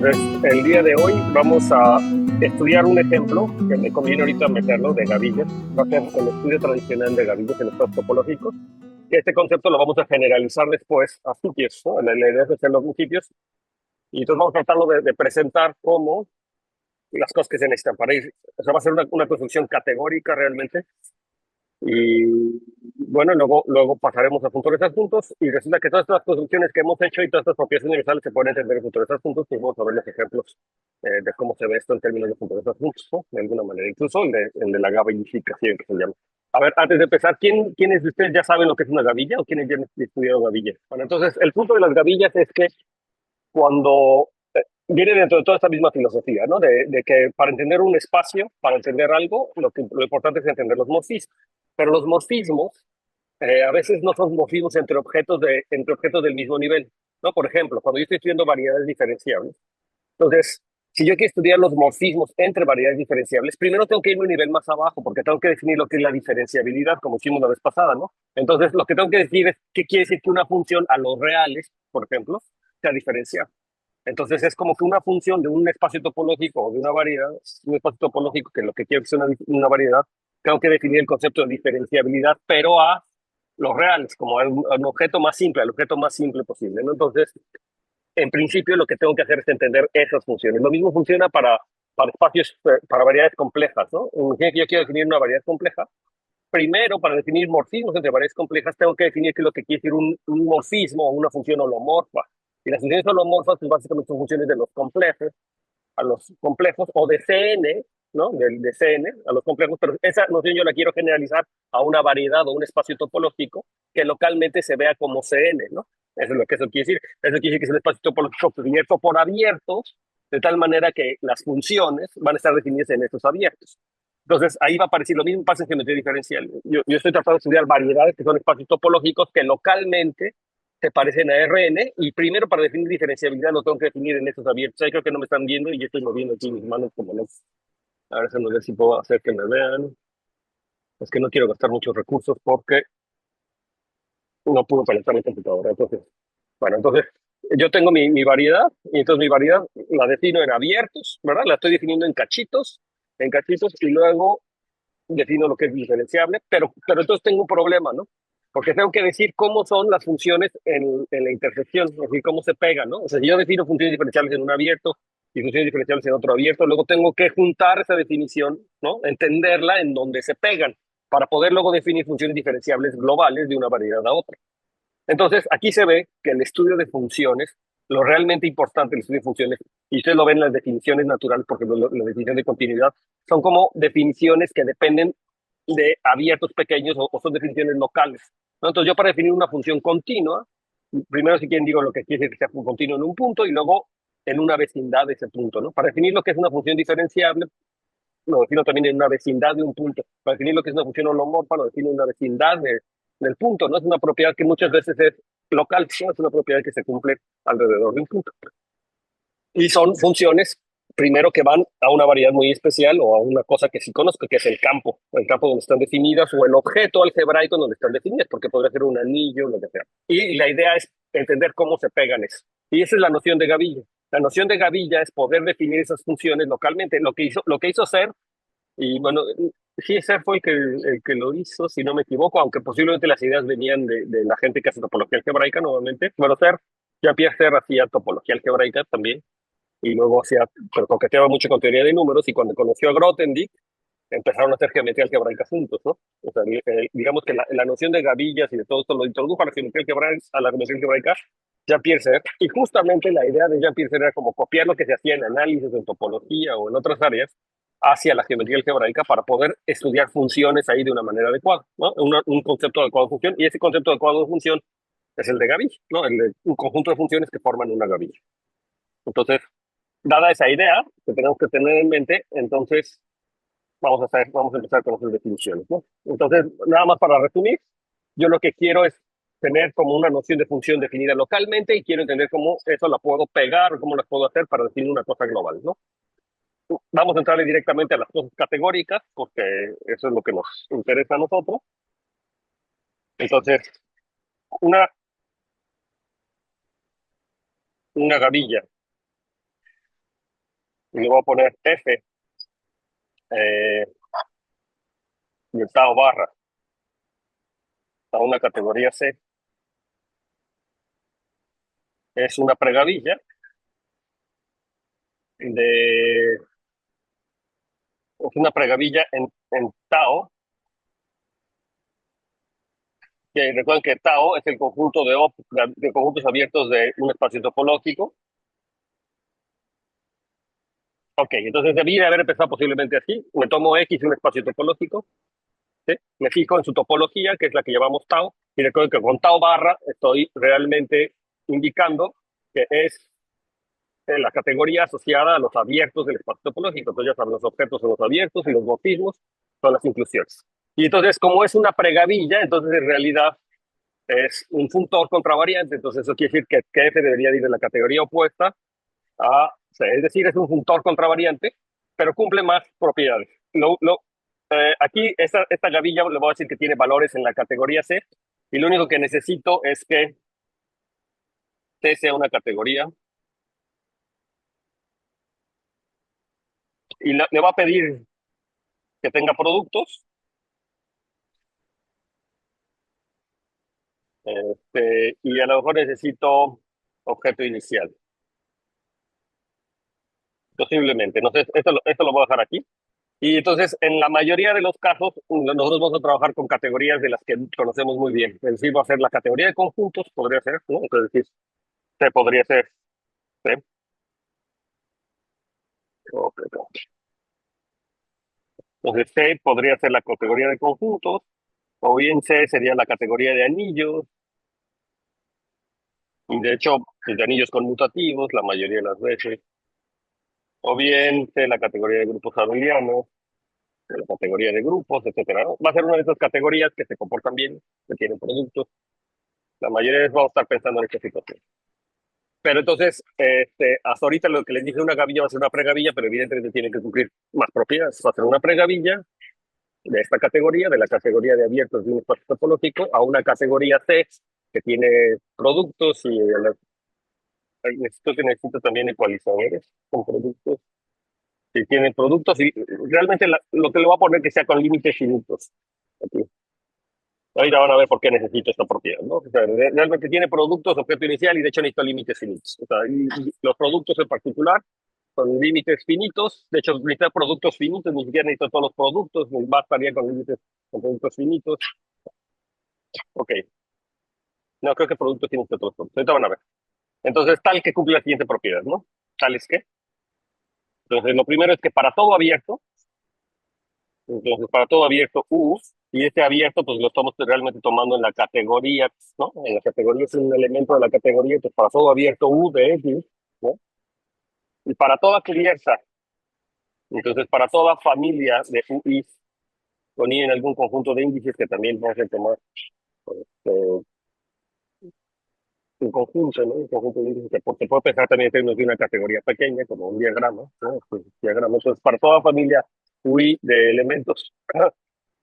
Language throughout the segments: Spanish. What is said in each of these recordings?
Entonces, el día de hoy vamos a estudiar un ejemplo que me conviene ahorita meterlo de gavillas. Va a ser el estudio tradicional de gavillas en estados topológicos. Este concepto lo vamos a generalizar después a sitios, ¿no? La idea es hacerlo en sitios. Y entonces vamos a tratarlo de presentar como las cosas que se necesitan para ir. O sea, va a ser una construcción categórica realmente. Y bueno, luego pasaremos a futuros adjuntos y resulta que todas estas construcciones que hemos hecho y todas estas propiedades universales se pueden entender en futuros adjuntos y vamos a ver los ejemplos de cómo se ve esto en términos de futuros adjuntos, ¿no? De alguna manera, incluso el de la gavillificación que se llama. A ver, antes de empezar, ¿quiénes de ustedes ya saben lo que es una gavilla o quiénes ya han estudiado gavillas? Bueno, entonces, el punto de las gavillas es que cuando viene dentro de toda esta misma filosofía, ¿no? De que para entender un espacio, para entender algo, lo importante es entender los morfismos. Pero los morfismos a veces no son morfismos entre objetos del mismo nivel, ¿no? Por ejemplo, cuando yo estoy estudiando variedades diferenciables, entonces, si yo quiero estudiar los morfismos entre variedades diferenciables, primero tengo que irme a un nivel más abajo, porque tengo que definir lo que es la diferenciabilidad, como hicimos la vez pasada, ¿no? Entonces, lo que tengo que decir es qué quiere decir que una función a los reales, por ejemplo, sea diferenciable. Entonces es como que una función de un espacio topológico o de una variedad, un espacio topológico que lo que quiero que sea una variedad, tengo que definir el concepto de diferenciabilidad, pero a los reales, como un objeto más simple, al objeto más simple posible, ¿no? Entonces, en principio lo que tengo que hacer es entender esas funciones. Lo mismo funciona para espacios, para variedades complejas, ¿no? Imagínate que yo quiero definir una variedad compleja. Primero, para definir morfismos entre variedades complejas, tengo que definir qué es lo que quiere decir un morfismo o una función holomorfa. Y las funciones holomorfas pues, básicamente son funciones de los complejos a los complejos o de CN, ¿no? De CN a los complejos, pero esa noción yo la quiero generalizar a una variedad o un espacio topológico que localmente se vea como CN, ¿no? Eso es lo que eso quiere decir. Eso quiere decir que es un espacio topológico cubierto por abiertos, de tal manera que las funciones van a estar definidas en estos abiertos. Entonces, ahí va a aparecer lo mismo pasa en geometría diferencial. Yo estoy tratando de estudiar variedades que son espacios topológicos que localmente se parecen a Rn y primero para definir diferenciabilidad lo tengo que definir en estos abiertos. Ahí creo que no me están viendo y yo estoy moviendo aquí mis manos como no. A ver si puedo hacer que me vean. Es que no quiero gastar muchos recursos porque no puedo calentar mi computadora. Entonces, bueno, entonces yo tengo mi variedad y entonces mi variedad la defino en abiertos, ¿verdad? La estoy definiendo en cachitos y luego defino lo que es diferenciable, pero entonces tengo un problema, ¿no? Porque tengo que decir cómo son las funciones en la intersección, es decir, cómo se pegan, ¿no? O sea, si yo defino funciones diferenciales en un abierto y funciones diferenciales en otro abierto, luego tengo que juntar esa definición, ¿no? Entenderla en donde se pegan, para poder luego definir funciones diferenciables globales de una variedad a otra. Entonces, aquí se ve que el estudio de funciones, lo realmente importante del estudio de funciones, y ustedes lo ven en las definiciones naturales, porque la definición de continuidad, son como definiciones que dependen de abiertos pequeños o son definiciones locales, ¿no? Entonces, yo para definir una función continua, primero si quieren digo lo que quiere decir que sea un continuo en un punto y luego en una vecindad de ese punto, ¿no? Para definir lo que es una función diferenciable, lo defino también en una vecindad de un punto. Para definir lo que es una función holomorfa, lo defino en una vecindad del punto, ¿no? Es una propiedad que muchas veces es local, ¿no? Es una propiedad que se cumple alrededor de un punto. Y son funciones, primero, que van a una variedad muy especial o a una cosa que sí conozco, que es el campo donde están definidas, o el objeto algebraico donde están definidas, porque podría ser un anillo, lo que sea. Y la idea es entender cómo se pegan eso. Y esa es la noción de gavilla. La noción de gavilla es poder definir esas funciones localmente. Lo que hizo Ser, y bueno, sí, Ser fue el que lo hizo, si no me equivoco, aunque posiblemente las ideas venían de la gente que hace topología algebraica nuevamente. Bueno, Jean-Pierre Ser hacía topología algebraica también y luego pero coqueteaba mucho con teoría de números y cuando conoció a Grothendieck empezaron a hacer geometría algebraica juntos, ¿no? O sea, digamos que la noción de gavillas y de todo esto lo introdujo a la geometría algebraica, Jean-Pierre Serre, y justamente la idea de Jean-Pierre Serre era como copiar lo que se hacía en análisis, en topología o en otras áreas hacia la geometría algebraica para poder estudiar funciones ahí de una manera adecuada, ¿no? Un concepto adecuado de función, y ese concepto adecuado de función es el de gavilla, ¿no? Un conjunto de funciones que forman una gavilla. Entonces, dada esa idea que tenemos que tener en mente, entonces vamos a empezar con las definiciones, ¿no? Entonces, nada más para resumir, yo lo que quiero es tener como una noción de función definida localmente y quiero entender cómo eso la puedo pegar o cómo la puedo hacer para definir una cosa global, ¿no? Vamos a entrarle directamente a las cosas categóricas porque eso es lo que nos interesa a nosotros. Entonces, una gavilla y le voy a poner F eh, de tau barra a una categoría C, es una pregavilla de, es una pregavilla en tau, que recuerden que tau es el conjunto de conjuntos abiertos de un espacio topológico. Ok, entonces debí haber empezado posiblemente así. Me tomo X un espacio topológico, ¿sí? Me fijo en su topología, que es la que llamamos tau, y recuerden que con tau barra estoy realmente indicando que es la categoría asociada a los abiertos del espacio topológico. Entonces ya saben, los objetos son los abiertos y los morfismos son las inclusiones. Y entonces, como es una pregavilla, entonces en realidad es un funtor contravariante. Entonces eso quiere decir que F debería ir de la categoría opuesta a C. Es decir, es un funtor contravariante, pero cumple más propiedades. Aquí, esta gavilla le voy a decir que tiene valores en la categoría C, y lo único que necesito es que C sea una categoría, y le va a pedir que tenga productos, y a lo mejor necesito objeto inicial, posiblemente. No sé, esto lo voy a dejar aquí. Y entonces, en la mayoría de los casos, nosotros vamos a trabajar con categorías de las que conocemos muy bien. Es decir, va a ser la categoría de conjuntos, podría ser, ¿no? Es decir, C podría ser C. Ok, ok. Entonces, C podría ser la categoría de conjuntos, o bien C sería la categoría de anillos, y de hecho, pues, de anillos conmutativos, la mayoría de las veces, o bien C la categoría de grupos abelianos, de la categoría de grupos, etcétera, ¿no? Va a ser una de esas categorías que se comportan bien, que tienen productos. La mayoría de veces vamos a estar pensando en esta situación. Pero entonces, hasta ahorita lo que les dije, una gavilla va a ser una pregavilla, pero evidentemente tiene que cumplir más propiedades. Va a ser una pregavilla de esta categoría, de la categoría de abiertos de un espacio topológico, a una categoría C que tiene productos y necesito también ecualizadores con productos. Si tienen productos y realmente lo que le voy a poner que sea con límites finitos. Aquí. Ahorita van a ver por qué necesito esta propiedad, ¿no? O sea, realmente tiene productos, objeto inicial, y de hecho necesito límites finitos. O sea, y los productos en particular son límites finitos. De hecho, necesito productos finitos, ni siquiera necesito todos los productos, me bastaría con límites con productos finitos. Ok, no creo que productos tienen todos los productos. Ahorita van a ver. Entonces, tal que cumple la siguiente propiedad, ¿no? Tal es que. Entonces, lo primero es que para todo abierto, entonces para todo abierto U, y este abierto, pues lo estamos realmente tomando en la categoría, ¿no? En la categoría es un elemento de la categoría, entonces para todo abierto U de X, ¿no? Y para toda cubierta, entonces para toda familia de UI con I en algún conjunto de índices que también vamos a tomar un conjunto, ¿no? Un conjunto de índices que se puede pensar también en términos de una categoría pequeña, como un diagrama, ¿no? Pues, diagrama. Entonces, para toda familia UI de elementos,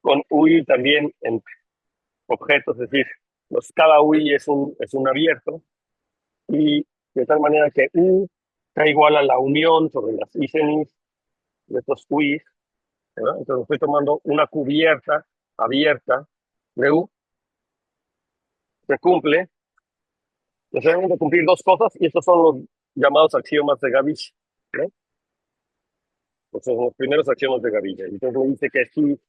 con UI también en objetos, es decir, cada UI es un abierto, y de tal manera que U está igual a la unión sobre las isenis de estos UIs, ¿verdad? Entonces estoy tomando una cubierta abierta de U, se cumple, necesariamente cumplir dos cosas, y estos son los llamados axiomas de Gavich, ¿no? Pues son los primeros axiomas de Gavich. Entonces me dice que si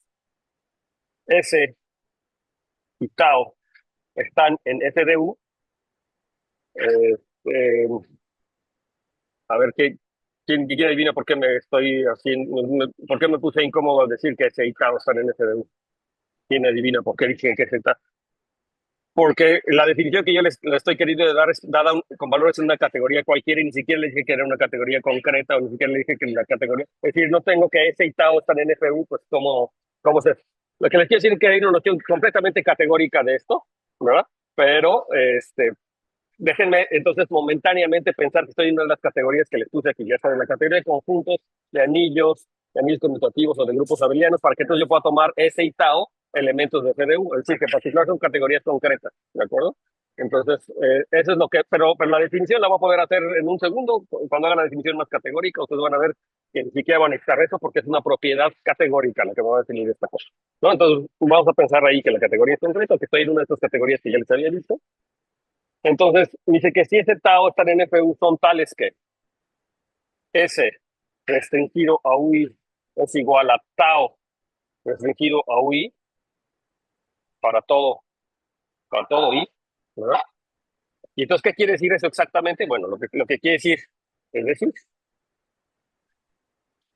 S y tau están en F de U, eh, eh, a ver quién adivina por qué me estoy haciendo, por qué me puse incómodo al decir que S y tau están en F de U. ¿Quién adivina por qué dije que Z? Porque la definición que yo le estoy queriendo dar es dada con valores en una categoría cualquiera, y ni siquiera le dije que era una categoría concreta, o ni siquiera le dije que la categoría. Es decir, no tengo que S y tau están en FU, pues ¿cómo se? Lo que les quiero decir es que hay una noción completamente categórica de esto, ¿verdad? Pero déjenme entonces momentáneamente pensar que estoy en una de las categorías que les puse aquí, ya saben, la categoría de conjuntos, de anillos conmutativos o de grupos abelianos, para que entonces yo pueda tomar S y tau elementos de CDU, es decir, que en particular son categorías concretas, ¿de acuerdo? Entonces, eso es lo que, pero la definición la voy a poder hacer en un segundo, cuando haga la definición más categórica, ustedes van a ver que ni siquiera van a anexar eso porque es una propiedad categórica la que me va a definir esta cosa, ¿no? Entonces, vamos a pensar ahí que la categoría es concreta, que estoy en una de estas categorías que ya les había visto. Entonces, dice que si ese tau está en FU son tales que S restringido a UI es igual a tau restringido a UI para todo I, ¿verdad? Y entonces, ¿qué quiere decir eso exactamente? Bueno, lo que quiere decir es decir,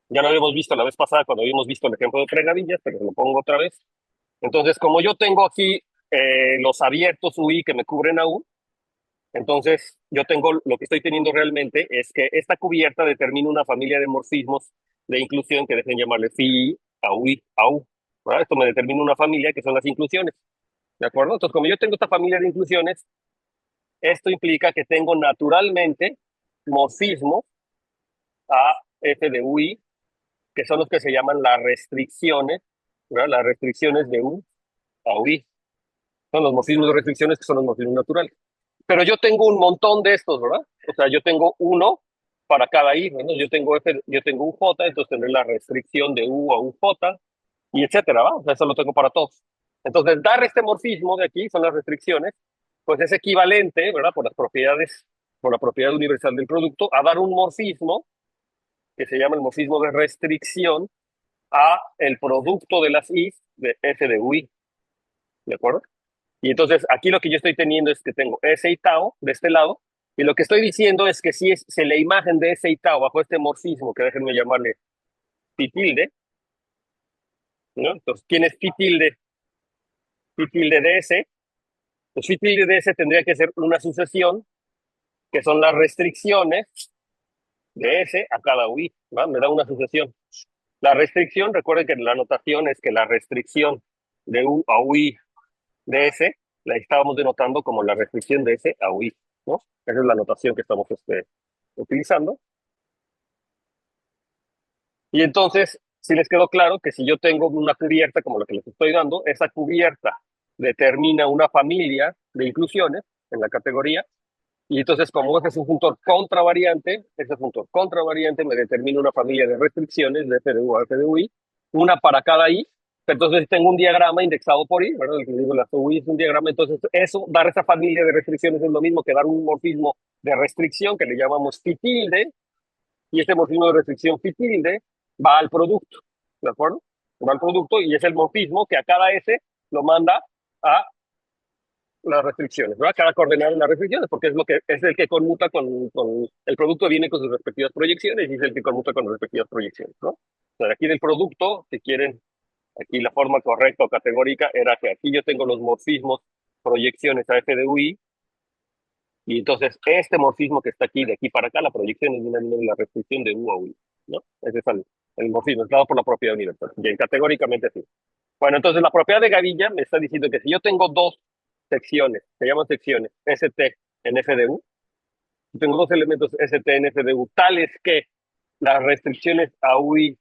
ya lo habíamos visto la vez pasada cuando habíamos visto el ejemplo de pregavillas, pero lo pongo otra vez. Entonces, como yo tengo aquí los abiertos UI que me cubren a U, entonces yo tengo lo que estoy teniendo realmente es que esta cubierta determina una familia de morfismos de inclusión que dejen llamarle phi a UI, a U. ¿Verdad? Esto me determina una familia que son las inclusiones. ¿De acuerdo? Entonces, como yo tengo esta familia de inclusiones, esto implica que tengo naturalmente morfismos a F de UI, que son los que se llaman las restricciones, ¿verdad? Las restricciones de U a UI. Son los morfismos de restricciones que son los morfismos naturales. Pero yo tengo un montón de estos, ¿verdad? O sea, yo tengo uno para cada I, ¿no? Yo tengo un J, entonces tendré la restricción de U a un J, y etcétera, ¿va? O sea, eso lo tengo para todos. Entonces, dar este morfismo de aquí, son las restricciones, pues es equivalente, ¿verdad? Por la propiedad universal del producto, a dar un morfismo, que se llama el morfismo de restricción, a el producto de las I de F de UI, ¿de acuerdo? Y entonces aquí lo que yo estoy teniendo es que tengo S y tau de este lado, y lo que estoy diciendo es que si la imagen de S y tau bajo este morfismo, que déjenme llamarle phi tilde, ¿no? Entonces, ¿quién es phi tilde? Phi tilde de S. Pues phi tilde de S tendría que ser una sucesión, que son las restricciones de S a cada UI, ¿va? Me da una sucesión. La restricción, recuerden que la notación es que la restricción de U a UI de S la estábamos denotando como la restricción de S a UI, ¿no? Esa es la notación que estamos utilizando. Y entonces, si les quedó claro que si yo tengo una cubierta como la que les estoy dando, esa cubierta determina una familia de inclusiones en la categoría. Y entonces, como ese es un funtor contravariante, ese funtor contravariante me determina una familia de restricciones de FDU a FDUI, una para cada I. Entonces, tengo un diagrama indexado por I, ¿verdad? El que digo, la FDUI es un diagrama. Entonces, eso, dar esa familia de restricciones es lo mismo que dar un morfismo de restricción que le llamamos phi tilde, y este morfismo de restricción phi tilde va al producto, ¿de acuerdo? Va al producto y es el morfismo que a cada S lo manda a las restricciones, ¿verdad? Cada coordenada de las restricciones, porque es el que conmuta con el producto, viene con sus respectivas proyecciones y es el que conmuta con las respectivas proyecciones, ¿no? O sea, aquí del producto, si quieren, aquí la forma correcta o categórica era que aquí yo tengo los morfismos, proyecciones a F de UI, y entonces este morfismo que está aquí, de aquí para acá, la proyección es una de la restricción de U a UI, ¿no? Ese es el morfismo, es dado por la propiedad universal, bien categóricamente así. Bueno, entonces la propiedad de Gavilla me está diciendo que si yo tengo dos secciones, se llaman secciones, ST en FDU, tengo dos elementos ST en FDU, tales que las restricciones a UI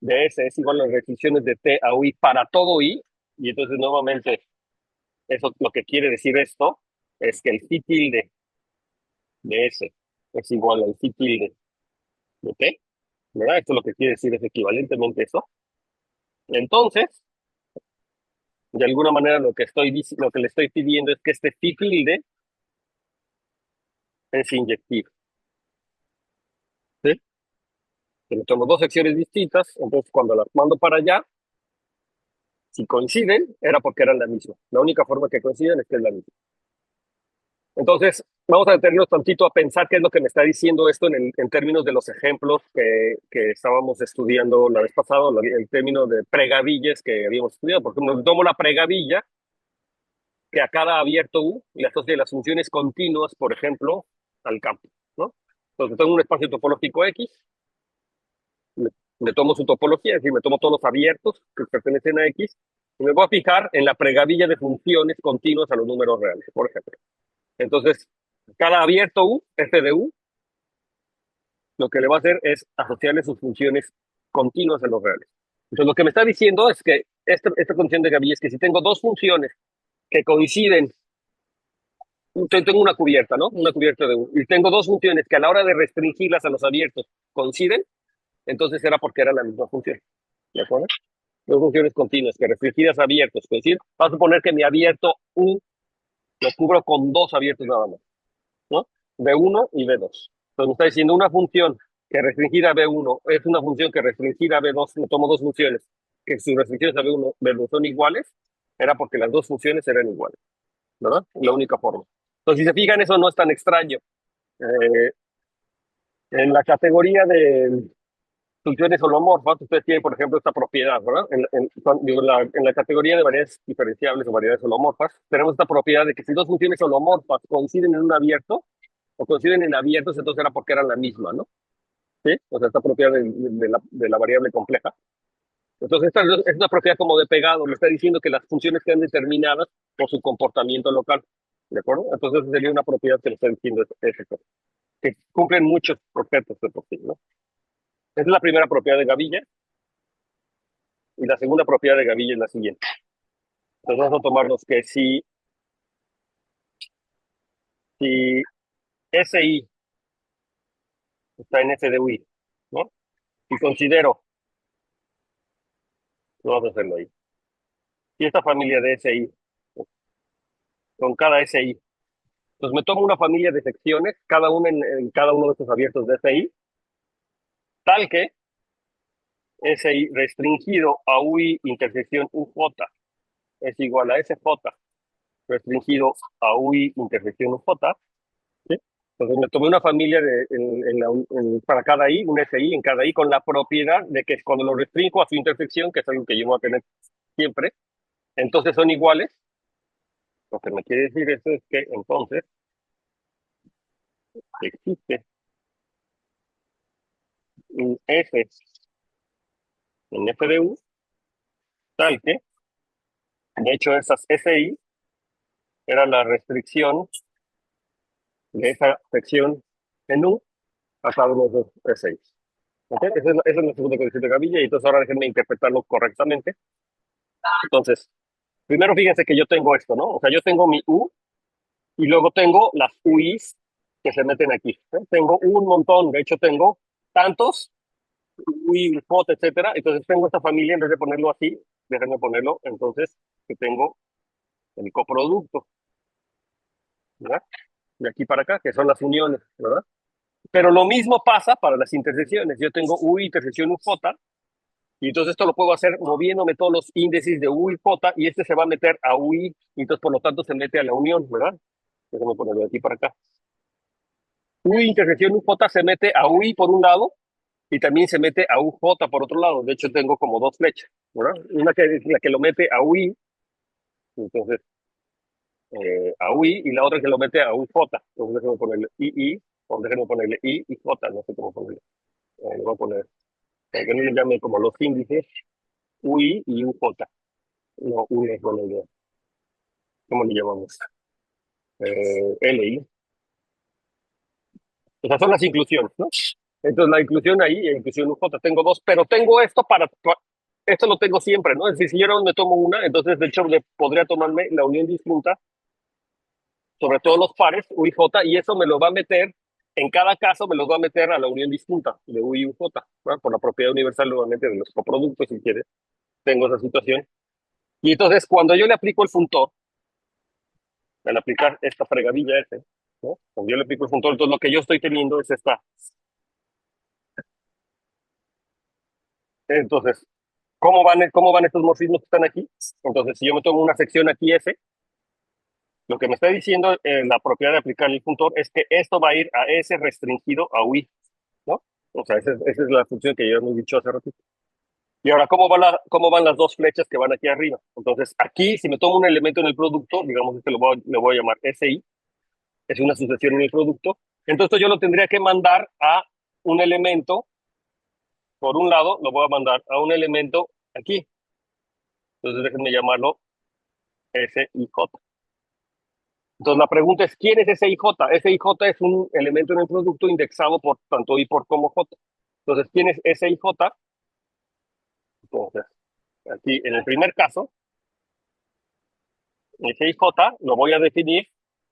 de S es igual a las restricciones de T a UI para todo I, y entonces nuevamente, eso lo que quiere decir esto es que el phi tilde de S es igual al phi tilde de T, ¿verdad? Esto lo que quiere decir es equivalentemente eso. Entonces, de alguna manera lo que le estoy pidiendo es que este phi tilde es inyectivo, ¿sí? Que tomo dos secciones distintas, entonces cuando las mando para allá, si coinciden, era porque eran la misma. La única forma que coinciden es que es la misma. Entonces, vamos a detenernos tantito a pensar qué es lo que me está diciendo esto en términos de los ejemplos que estábamos estudiando la vez pasada, el término de pregavillas que habíamos estudiado. Por ejemplo, tomo la pregavilla que a cada abierto U le asocia las funciones continuas, por ejemplo, al campo, ¿no? Entonces, tengo un espacio topológico X, me tomo su topología, es decir, me tomo todos los abiertos que pertenecen a X, y me voy a fijar en la pregavilla de funciones continuas a los números reales, por ejemplo. Entonces, cada abierto U, F de U, lo que le va a hacer es asociarle sus funciones continuas a los reales. Entonces, lo que me está diciendo es que esta condición de Gaby es que si tengo dos funciones que coinciden, tengo una cubierta, ¿no? Una cubierta de U, y tengo dos funciones que a la hora de restringirlas a los abiertos coinciden, entonces era porque era la misma función. ¿De acuerdo? Dos funciones continuas que restringidas a abiertos. Es decir, vamos a suponer que mi abierto U lo cubro con dos abiertos nada más, ¿no? B1 y B2. Entonces me está diciendo una función que restringida a B1 es una función que restringida a B2, me tomo dos funciones, que sus restricciones a B1, B2 son iguales, era porque las dos funciones eran iguales, ¿verdad? La única forma. Entonces, si se fijan, eso no es tan extraño. Eh, en la categoría de funciones holomorfas, ustedes tienen, por ejemplo, esta propiedad, ¿verdad? En la categoría de variedades diferenciables o variedades holomorfas, tenemos esta propiedad de que si dos funciones holomorfas coinciden en un abierto o coinciden en abiertos, entonces era porque eran la misma, ¿no? ¿Sí? O sea, esta propiedad de la variable compleja. Entonces, esta es una propiedad como de pegado, me está diciendo que las funciones quedan determinadas por su comportamiento local, ¿de acuerdo? Entonces, sería una propiedad que le está diciendo que cumplen muchos objetos de por sí, ¿no? Esa es la primera propiedad de Gavilla, y la segunda propiedad de Gavilla es la siguiente. Entonces, vamos a tomarnos que si SI está en F de UI, ¿no? Y considero, vamos a hacerlo ahí, y esta familia de SI, con cada SI, entonces me tomo una familia de secciones, cada una en cada uno de estos abiertos de SI, tal que SI restringido a UI intersección UJ es igual a SJ restringido a UI intersección UJ, ¿sí? Entonces me tomé una familia para cada I, un SI en cada I, con la propiedad de que cuando lo restringo a su intersección, que es algo que yo voy a tener siempre, entonces son iguales. Lo que me quiere decir eso es que entonces existe un F en F de U tal que, de hecho, esas SI era la restricción de esa sección en U a cada uno de los SI. ¿Okay? Esa es la segunda condición de Gavilla, y entonces ahora déjenme interpretarlo correctamente. Entonces, primero fíjense que yo tengo esto, ¿no? O sea, yo tengo mi U y luego tengo las UIs que se meten aquí, ¿no? Tengo un montón, de hecho tengo tantos UI, J, etcétera. Entonces tengo esta familia, en vez de ponerlo así, déjenme ponerlo, entonces, que tengo el coproducto, ¿verdad? De aquí para acá, que son las uniones, ¿verdad? Pero lo mismo pasa para las intersecciones. Yo tengo UI intersección UJ, y entonces esto lo puedo hacer moviéndome todos los índices de U y J, y este se va a meter a UI, y entonces por lo tanto se mete a la unión, ¿verdad? Déjame ponerlo de aquí para acá. UI intersección UJ se mete a UI por un lado, y también se mete a UJ por otro lado. De hecho, tengo como dos flechas, ¿verdad? Una que es la que lo mete a UI, entonces a UI, y la otra que lo mete a UJ. Entonces déjame ponerle II, o déjame ponerle I y J, no sé cómo ponerle. Le voy a poner, que no le llame como los índices, UI y UJ. No, UI es buena idea. ¿Cómo le llamamos? LI. O sea, son las inclusiones, ¿no? Entonces, la inclusión ahí, la inclusión UJ, tengo dos, pero tengo esto esto lo tengo siempre, ¿no? Es decir, si yo no me tomo una, entonces de hecho podría tomarme la unión disjunta sobre todos los pares, U y J, y eso me lo va a meter, en cada caso me los va a meter a la unión disjunta de U y UJ, ¿verdad? Por la propiedad universal nuevamente de los coproductos, si quieres, tengo esa situación. Y entonces, cuando yo le aplico el funtor, al aplicar esta fregadilla ese, ¿no? Cuando yo le aplico el funtor, entonces lo que yo estoy teniendo es esta. Entonces, ¿cómo van estos morfismos que están aquí? Entonces, si yo me tomo una sección aquí F, lo que me está diciendo la propiedad de aplicar el puntor es que esto va a ir a S restringido a UI, ¿no? O sea, esa es la función que ya hemos dicho hace ratito. Y ahora, ¿cómo van las dos flechas que van aquí arriba? Entonces, aquí, si me tomo un elemento en el producto, digamos que lo voy a llamar SI, es una sucesión en el producto, entonces yo lo tendría que mandar a un elemento, por un lado, lo voy a mandar a un elemento aquí. Entonces, déjenme llamarlo SIJ. Entonces la pregunta es, ¿quién es ese IJ? Ese IJ es un elemento en el producto indexado por tanto I por como J. Entonces, ¿quién es ese IJ? Entonces, aquí en el primer caso, ese IJ lo voy a definir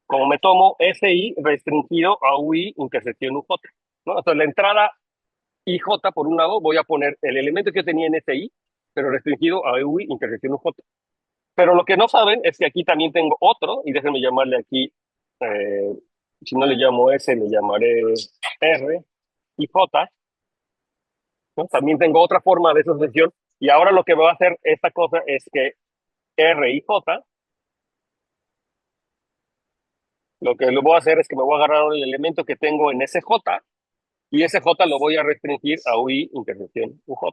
como me tomo SI restringido a UI intersección UJ, ¿no? Entonces la entrada IJ por un lado, voy a poner el elemento que tenía en SI, pero restringido a UI intersección UJ. Pero lo que no saben es que aquí también tengo otro, y déjenme llamarle aquí, eh, si no le llamo S, le llamaré R y J, ¿no? También tengo otra forma de asociación, y ahora lo que voy a hacer esta cosa es que R y J, lo que lo voy a hacer es que me voy a agarrar el elemento que tengo en SJ, y SJ lo voy a restringir a UI intersección UJ,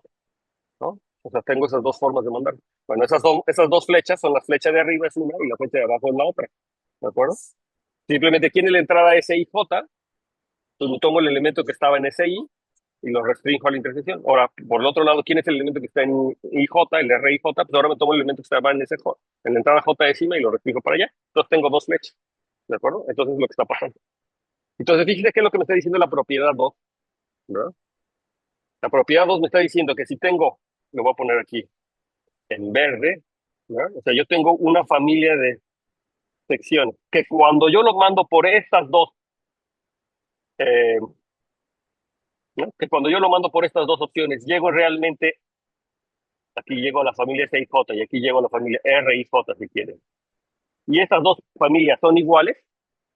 ¿no? O sea, tengo esas dos formas de mandar. Bueno, esas dos flechas son la flecha de arriba es una y la flecha de abajo es la otra, ¿de acuerdo? Simplemente aquí en la entrada SIJ, pues tomo el elemento que estaba en SI y lo restringo a la intersección. Ahora, por el otro lado, ¿quién es el elemento que está en IJ, el RIJ? Pues ahora me tomo el elemento que estaba en SJ, en la entrada J décima y lo restringo para allá. Entonces tengo dos flechas, ¿de acuerdo? Entonces es lo que está pasando. Entonces, fíjate qué es lo que me está diciendo la propiedad 2, ¿no? La propiedad 2 me está diciendo que si tengo, lo voy a poner aquí en verde, ¿no? O sea, yo tengo una familia de secciones que cuando yo lo mando por estas dos, eh, ¿no? Que cuando yo lo mando por estas dos opciones, llego realmente, aquí llego a la familia 6J y aquí llego a la familia R y J si quieren. Y estas dos familias son iguales,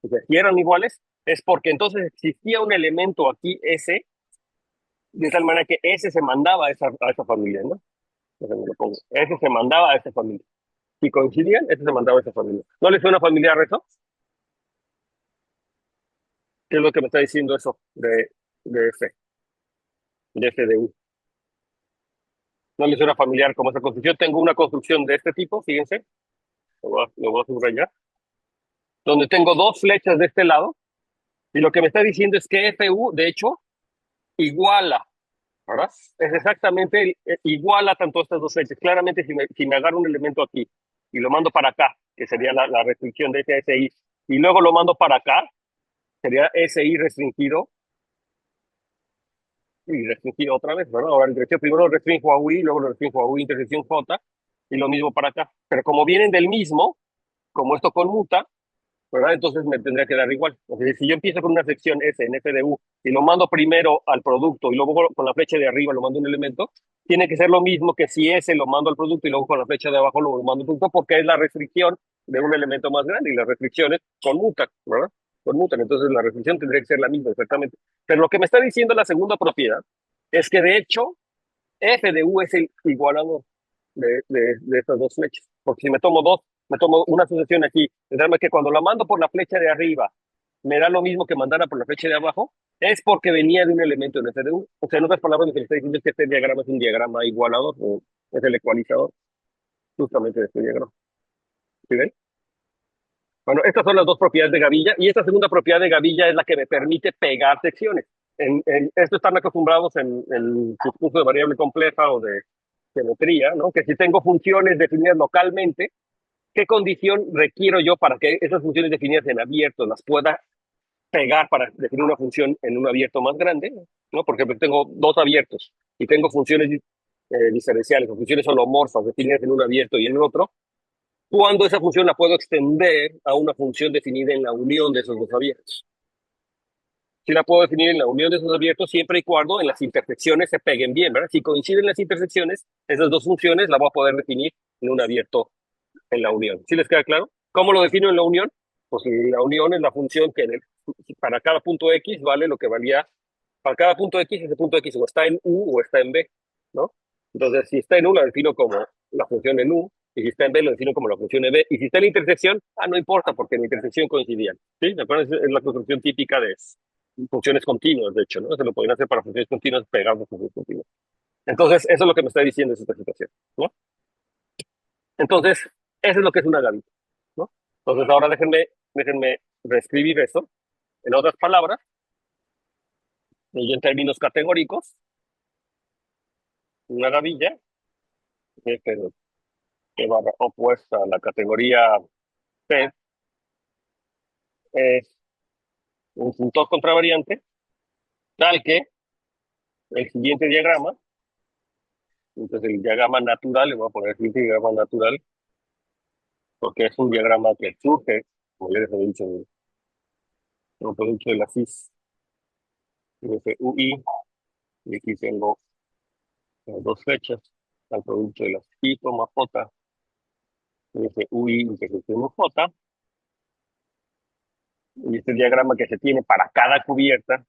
o sea, si eran iguales, es porque entonces existía un elemento aquí S, de tal manera que S se mandaba a esa familia, ¿no? Déjenme lo pongo. S se mandaba a esa familia. Si coincidían, S se mandaba a esa familia. ¿No les suena familiar eso? ¿Qué es lo que me está diciendo eso de F, de F de U? ¿No les suena familiar como esa construcción? Tengo una construcción de este tipo, fíjense, lo voy a subrayar, donde tengo dos flechas de este lado, y lo que me está diciendo es que FU, de hecho, iguala, ¿verdad? Es exactamente iguala tanto estas dos flechas. Claramente, si me agarro un elemento aquí y lo mando para acá, que sería la restricción de ese SI, y luego lo mando para acá, sería SI restringido y restringido otra vez, ¿verdad? Ahora, primero lo restringo a UI, luego lo restringo a UI intersección J, y lo mismo para acá. Pero como vienen del mismo, como esto conmuta, ¿verdad? Entonces me tendría que dar igual. O sea, si yo empiezo con una sección S en FDU y lo mando primero al producto y luego con la flecha de arriba lo mando un elemento, tiene que ser lo mismo que si S lo mando al producto y luego con la flecha de abajo lo mando al producto, porque es la restricción de un elemento más grande y las restricciones conmutan, ¿verdad? Conmutan. Entonces la restricción tendría que ser la misma, exactamente. Pero lo que me está diciendo la segunda propiedad es que de hecho F de U es el igualador de estas dos flechas. Porque si me tomo dos, me tomo una sucesión aquí, es que cuando la mando por la flecha de arriba, me da lo mismo que mandara por la flecha de abajo, es porque venía de un elemento en F de U. O sea, en otras palabras, lo que le estoy diciendo es que este diagrama es un diagrama igualador, o es el ecualizador, justamente de este diagrama. ¿Sí ven? Bueno, estas son las dos propiedades de gavilla, y esta segunda propiedad de gavilla es la que me permite pegar secciones. En esto están acostumbrados en el curso de variable compleja o de geometría, ¿no? Que si tengo funciones definidas localmente, ¿qué condición requiero yo para que esas funciones definidas en abierto las pueda pegar para definir una función en un abierto más grande? ¿No? Por ejemplo, tengo dos abiertos y tengo funciones diferenciales o funciones holomorfas definidas en un abierto y en el otro. ¿Cuándo esa función la puedo extender a una función definida en la unión de esos dos abiertos? Sí la puedo definir en la unión de esos abiertos siempre y cuando en las intersecciones se peguen bien, ¿verdad? Si coinciden las intersecciones, esas dos funciones las voy a poder definir en un abierto en la unión. ¿Sí les queda claro? ¿Cómo lo defino en la unión? Pues la unión es la función que para cada punto X vale lo que valía, para cada punto X, ese punto X o está en U o está en B, ¿no? Entonces, si está en U, la defino como la función en U, y si está en B, lo defino como la función en B, y si está en la intersección, no importa, porque en la intersección coincidían, ¿sí? ¿De acuerdo? Es la construcción típica de funciones continuas, de hecho, ¿no? Se lo pueden hacer para funciones continuas pegando funciones continuas. Entonces, eso es lo que me está diciendo esta situación, ¿no? Entonces, eso es lo que es una gavilla, ¿no? Entonces, ahora déjenme reescribir esto. En otras palabras, y en términos categóricos, una gavilla que, que va opuesta a la categoría P es un punto contravariante, tal que el siguiente diagrama, entonces el diagrama natural, le voy a poner aquí el diagrama natural, porque es un diagrama que surge, como ya les he dicho, un producto de la cis, UI Y aquí tengo las dos flechas al producto de las I, J. Y dice UI intersección J. Y este diagrama que se tiene para cada cubierta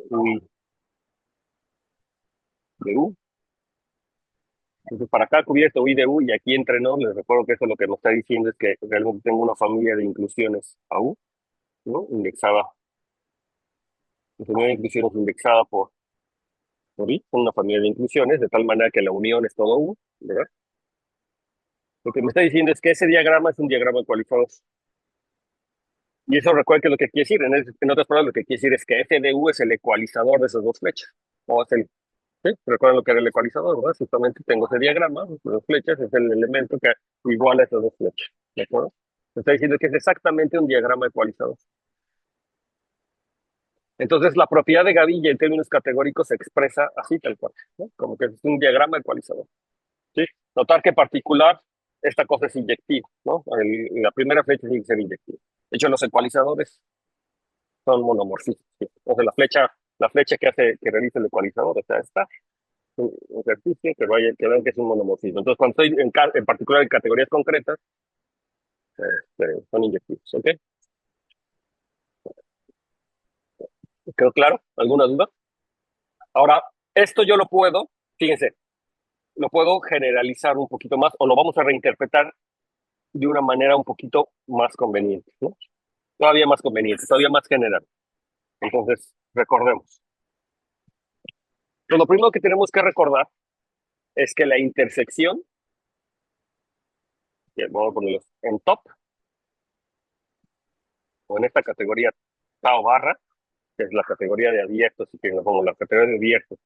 UI de U. Entonces, para cada cubierta UI de U, y aquí entre nos, les recuerdo que eso lo que nos está diciendo es que realmente tengo una familia de inclusiones a U, ¿no? Indexada, una familia de inclusiones indexada por I, una familia de inclusiones, de tal manera que la unión es todo U, ¿verdad? Lo que me está diciendo es que ese diagrama es un diagrama ecualizado. Y eso recuerda que lo que quiere decir, en otras palabras, lo que quiere decir es que f de U es el ecualizador de esas dos flechas. O es el, ¿sí? ¿Recuerdan lo que era el ecualizador, verdad? Justamente tengo ese diagrama, las flechas es el elemento que iguala esas dos flechas, ¿de acuerdo? Me está diciendo que es exactamente un diagrama ecualizador. Entonces, la propiedad de Gavilla en términos categóricos se expresa así, tal cual, ¿no? Como que es un diagrama ecualizador. ¿Sí? Notar que en particular esta cosa es inyectiva, ¿no? La primera flecha tiene que ser inyectiva. De hecho, los ecualizadores son monomorfismos. ¿Sí? Entonces, la flecha que realiza el ecualizador, o sea, esta, es un ejercicio que vean que es un monomorfismo. Entonces, cuando estoy en particular en categorías concretas, son inyectivos. ¿Ok? ¿Quedó claro? ¿Alguna duda? Ahora, esto yo lo puedo, fíjense, lo puedo generalizar un poquito más o lo vamos a reinterpretar de una manera un poquito más conveniente, ¿no? Todavía más conveniente, todavía más general. Entonces, recordemos. Pues lo primero que tenemos que recordar es que la intersección, que vamos a ponerlo en top, o en esta categoría tau barra, que es la categoría de abiertos, y que lo pongo la categoría de abiertos,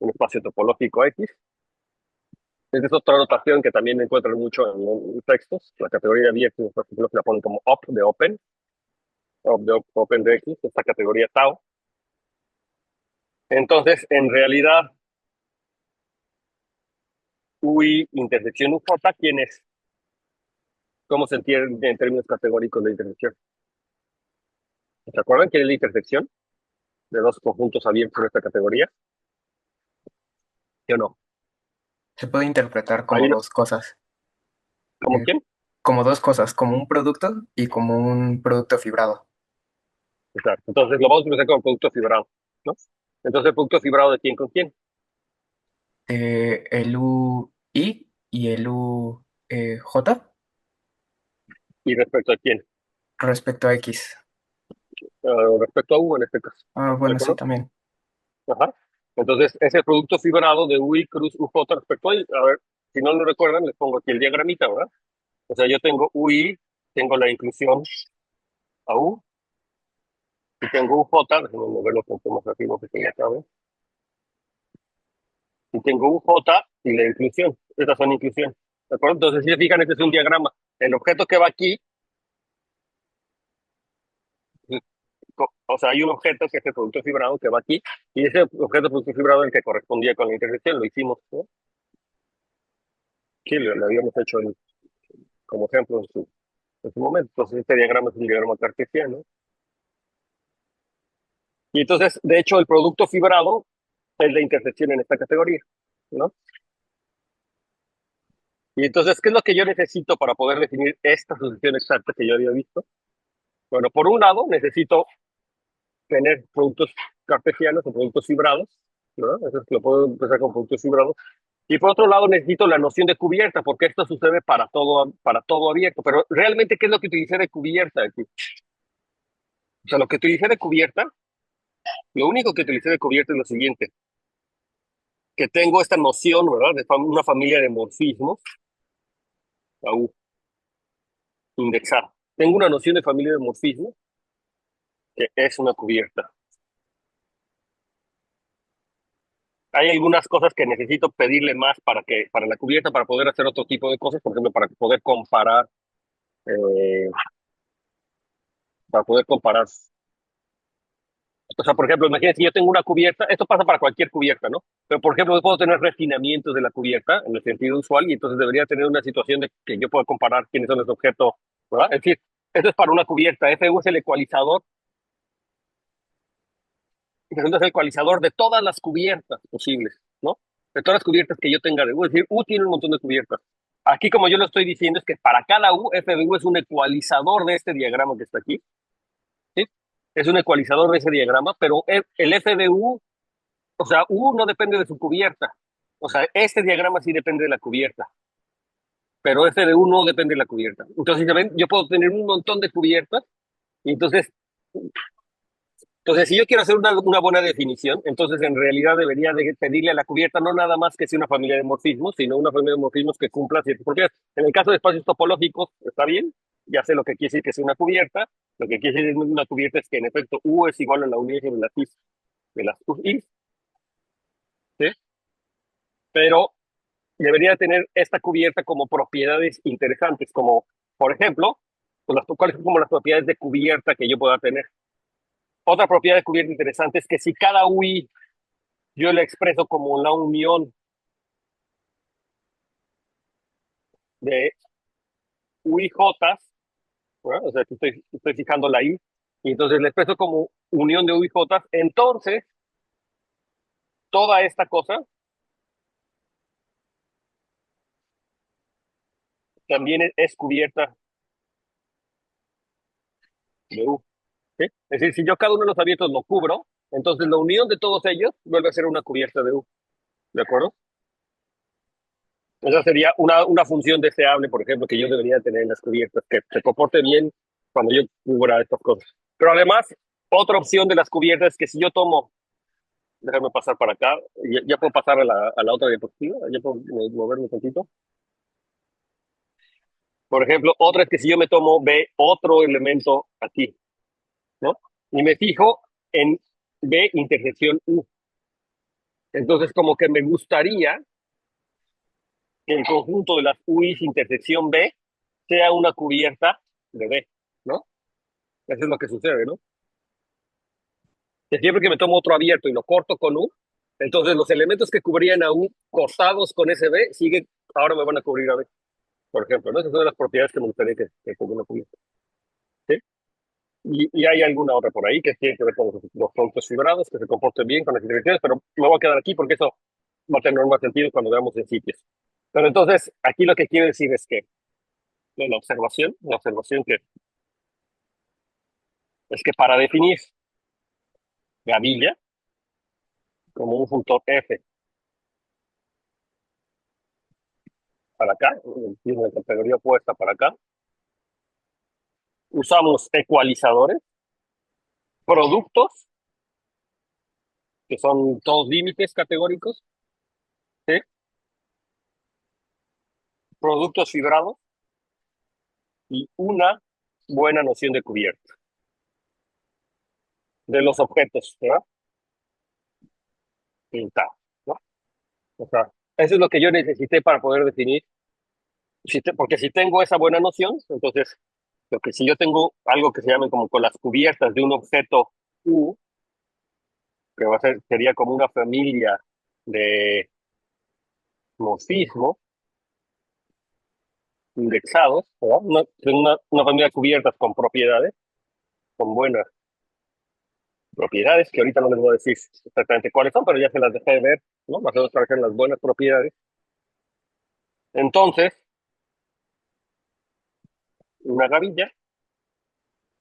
un espacio topológico X. Esta es otra notación que también encuentran mucho en los textos. La categoría de abiertos, por ejemplo, la ponen como op de open, open de X, esta categoría tau. Entonces, en realidad, UI intersección UJ, ¿quién es? ¿Cómo se entiende en términos categóricos la intersección? ¿Se acuerdan quién es la intersección de dos conjuntos abiertos en esta categoría? ¿Sí o no? Se puede interpretar Ahí, como dos cosas, ¿cómo eh, quién? como dos cosas, como un producto y como un producto fibrado. Exacto. Entonces lo vamos a utilizar como producto fibrado, ¿no? Entonces, ¿el producto fibrado de quién con quién? El UI y el UJ Y respecto a quién. respecto a X. Respecto a U en este caso. Ah, ¿De bueno, sí, acuerdo? también. Ajá. Entonces, ese producto fibrado de UI cruz UJ respecto a I. A ver, si no lo recuerdan, les pongo aquí el diagramita, ¿verdad? O sea, yo tengo UI, tengo la inclusión a U, y tengo UJ, déjenme moverlo un poco más arriba que se me acabe. Y tengo UJ y la inclusión. Estas son inclusiones. ¿De acuerdo? Entonces, si se fijan, este es un diagrama. El objeto que va aquí, o sea, hay un objeto que es el producto fibrado que va aquí, y ese objeto producto fibrado es el que correspondía con la intersección, lo hicimos, ¿no? Sí, lo habíamos hecho como ejemplo en su momento. Entonces, este diagrama es un diagrama cartesiano. Y entonces, de hecho, el producto fibrado es la intersección en esta categoría, ¿no? Y entonces, ¿qué es lo que yo necesito para poder definir esta sucesión exacta que yo había visto? Bueno, por un lado, necesito tener productos cartesianos o productos fibrados, ¿no? Eso lo puedo empezar con productos fibrados. Y por otro lado, necesito la noción de cubierta, porque esto sucede para todo abierto. Pero realmente, ¿qué es lo que utilicé de cubierta aquí? O sea, lo que utilicé de cubierta, lo único que utilicé de cubierta es lo siguiente, que tengo esta noción, ¿verdad? De una familia de morfismos, AU, indexada. Tengo una noción de familia de morfismos que es una cubierta. Hay algunas cosas que necesito pedirle más para la cubierta, para poder hacer otro tipo de cosas, por ejemplo, eh, para poder comparar. O sea, por ejemplo, imagínense, si yo tengo una cubierta, esto pasa para cualquier cubierta, ¿no? Pero, por ejemplo, yo puedo tener refinamientos de la cubierta en el sentido usual y entonces debería tener una situación de que yo pueda comparar quiénes son los objetos, ¿verdad? Es decir, esto es para una cubierta, FU es el ecualizador Resulta ser el ecualizador de todas las cubiertas posibles, ¿no? De todas las cubiertas que yo tenga de U. Es decir, U tiene un montón de cubiertas. Aquí, como yo lo estoy diciendo, es que para cada U, f de U es un ecualizador de este diagrama que está aquí, ¿sí? Es un ecualizador de ese diagrama, pero el f de U, o sea, U no depende de su cubierta. O sea, este diagrama sí depende de la cubierta, pero f de U no depende de la cubierta. Entonces, ¿ven? Yo puedo tener un montón de cubiertas y entonces, si yo quiero hacer una buena definición, entonces en realidad debería de pedirle a la cubierta no nada más que sea una familia de morfismos, sino una familia de morfismos que cumpla ciertas propiedades. En el caso de espacios topológicos, está bien, ya sé lo que quiere decir que es una cubierta. Lo que quiere decir una cubierta es que en efecto U es igual a la unidad de las is, de las is, ¿sí? Pero debería tener esta cubierta como propiedades interesantes, como por ejemplo, pues cuáles son como las propiedades de cubierta que yo pueda tener. Otra propiedad de cubierta interesante es que si cada UI yo la expreso como la unión de UIJ, ¿no? O sea, aquí estoy fijando la I, y entonces la expreso como unión de UIJ, entonces toda esta cosa también es cubierta de U, ¿sí? Es decir, si yo cada uno de los abiertos lo cubro, entonces la unión de todos ellos vuelve a ser una cubierta de U, ¿de acuerdo? Esa sería una función deseable, por ejemplo, que yo debería tener en las cubiertas, que se comporte bien cuando yo cubra estas cosas. Pero además, otra opción de las cubiertas es que si yo tomo, déjame pasar para acá, ya puedo pasar a la otra diapositiva, ya puedo moverme un poquito. Por ejemplo, otra es que si yo me tomo B, otro elemento aquí, ¿no? Y me fijo en B intersección U. Entonces, como que me gustaría que el conjunto de las UIs intersección B sea una cubierta de B, ¿no? Eso es lo que sucede, ¿no? Que siempre que me tomo otro abierto y lo corto con U, entonces los elementos que cubrían a U cortados con ese B, ahora me van a cubrir a B, por ejemplo, ¿no? Esas son las propiedades que me gustaría que ponga una cubierta, ¿sí? Y hay alguna otra por ahí que tiene que ver con los productos fibrados, que se comporten bien con las intersecciones, pero me voy a quedar aquí porque eso va a tener más sentido cuando veamos en sitios. Pero entonces, aquí lo que quiero decir es que la observación es que para definir gavilla como un funtor F para acá, tiene la categoría opuesta para acá, usamos ecualizadores, productos, que son todos límites categóricos, ¿sí? Productos fibrados y una buena noción de cubierta de los objetos, ¿verdad? Pintados, ¿no? O sea, eso es lo que yo necesité para poder definir, porque si tengo esa buena noción, entonces, lo que si yo tengo algo que se llame como con las cubiertas de un objeto U, que sería como una familia de morfismo indexados, ¿verdad? Una familia de cubiertas con propiedades, con buenas propiedades, que ahorita no les voy a decir exactamente cuáles son, pero ya se las dejé de ver, ¿no? Más o menos para que las buenas propiedades. Entonces, una gavilla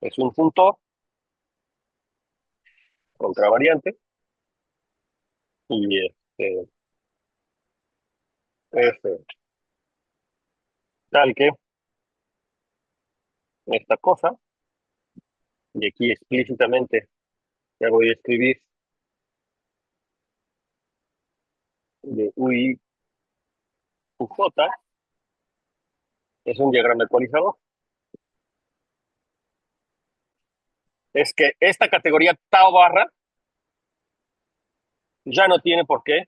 es un punto contravariante y este, tal que esta cosa, y aquí explícitamente ya voy a escribir de UI UJ, es un diagrama ecualizador. Es que esta categoría tau barra ya no tiene por qué,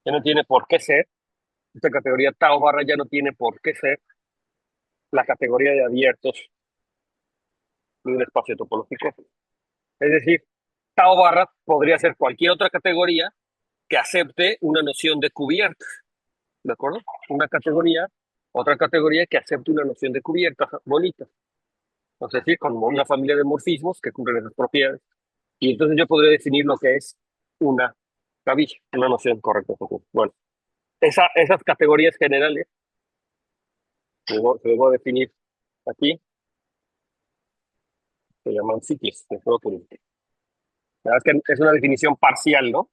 ya no tiene por qué ser, esta categoría tau barra ya no tiene por qué ser la categoría de abiertos de un espacio topológico. Es decir, tau barra podría ser cualquier otra categoría que acepte una noción de cubierta, ¿de acuerdo? Otra categoría que acepte una noción de cubierta bonita. Es decir, como una familia de morfismos que cumplen esas propiedades. Y entonces yo podría definir lo que es una gavilla, una noción correcta. Bueno, esas categorías generales que debo definir aquí se llaman sitios de Groton. La verdad es que es una definición parcial, ¿no?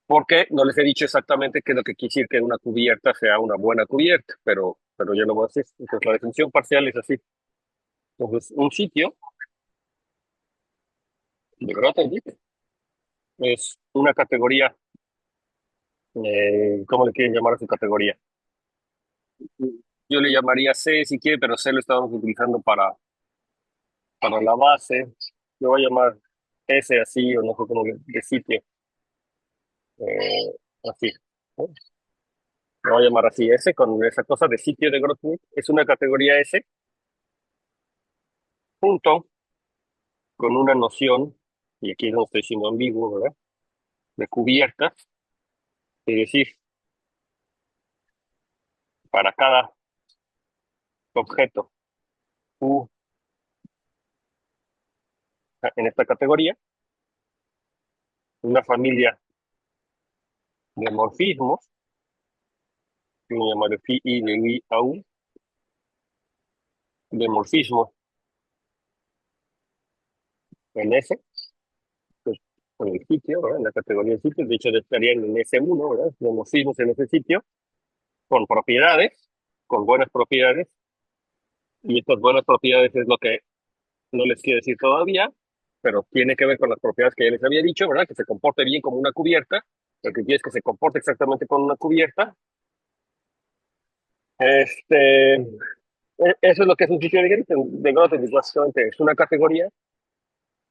Porque no les he dicho exactamente qué es lo que quiere decir que una cubierta sea una buena cubierta, pero ya lo voy a decir. Entonces, la definición parcial es así. Entonces, un sitio de Grothendieck es una categoría, ¿cómo le quieren llamar a su categoría? Yo le llamaría C si quiere, pero C lo estamos utilizando para la base. Lo voy a llamar S así, o no sé cómo de sitio, así, ¿no? Lo voy a llamar así, S con esa cosa de sitio de Grothendieck. Es una categoría S junto con una noción, y aquí no estoy siendo ambiguo, ¿verdad? De cubiertas, es decir, para cada objeto U en esta categoría, una familia de morfismos, que me llamaré phi I de I a U, de morfismos en S, pues, en el sitio, ¿verdad? En la categoría de sitio, de hecho estarían en S1, ¿verdad? De morfismos en ese sitio, con propiedades, con buenas propiedades, y estas buenas propiedades es lo que no les quiero decir todavía, pero tiene que ver con las propiedades que ya les había dicho, ¿verdad? Que se comporte bien como una cubierta, lo que quiere es que se comporte exactamente como una cubierta. Eso es lo que es un sitio de Grothendieck, básicamente es una categoría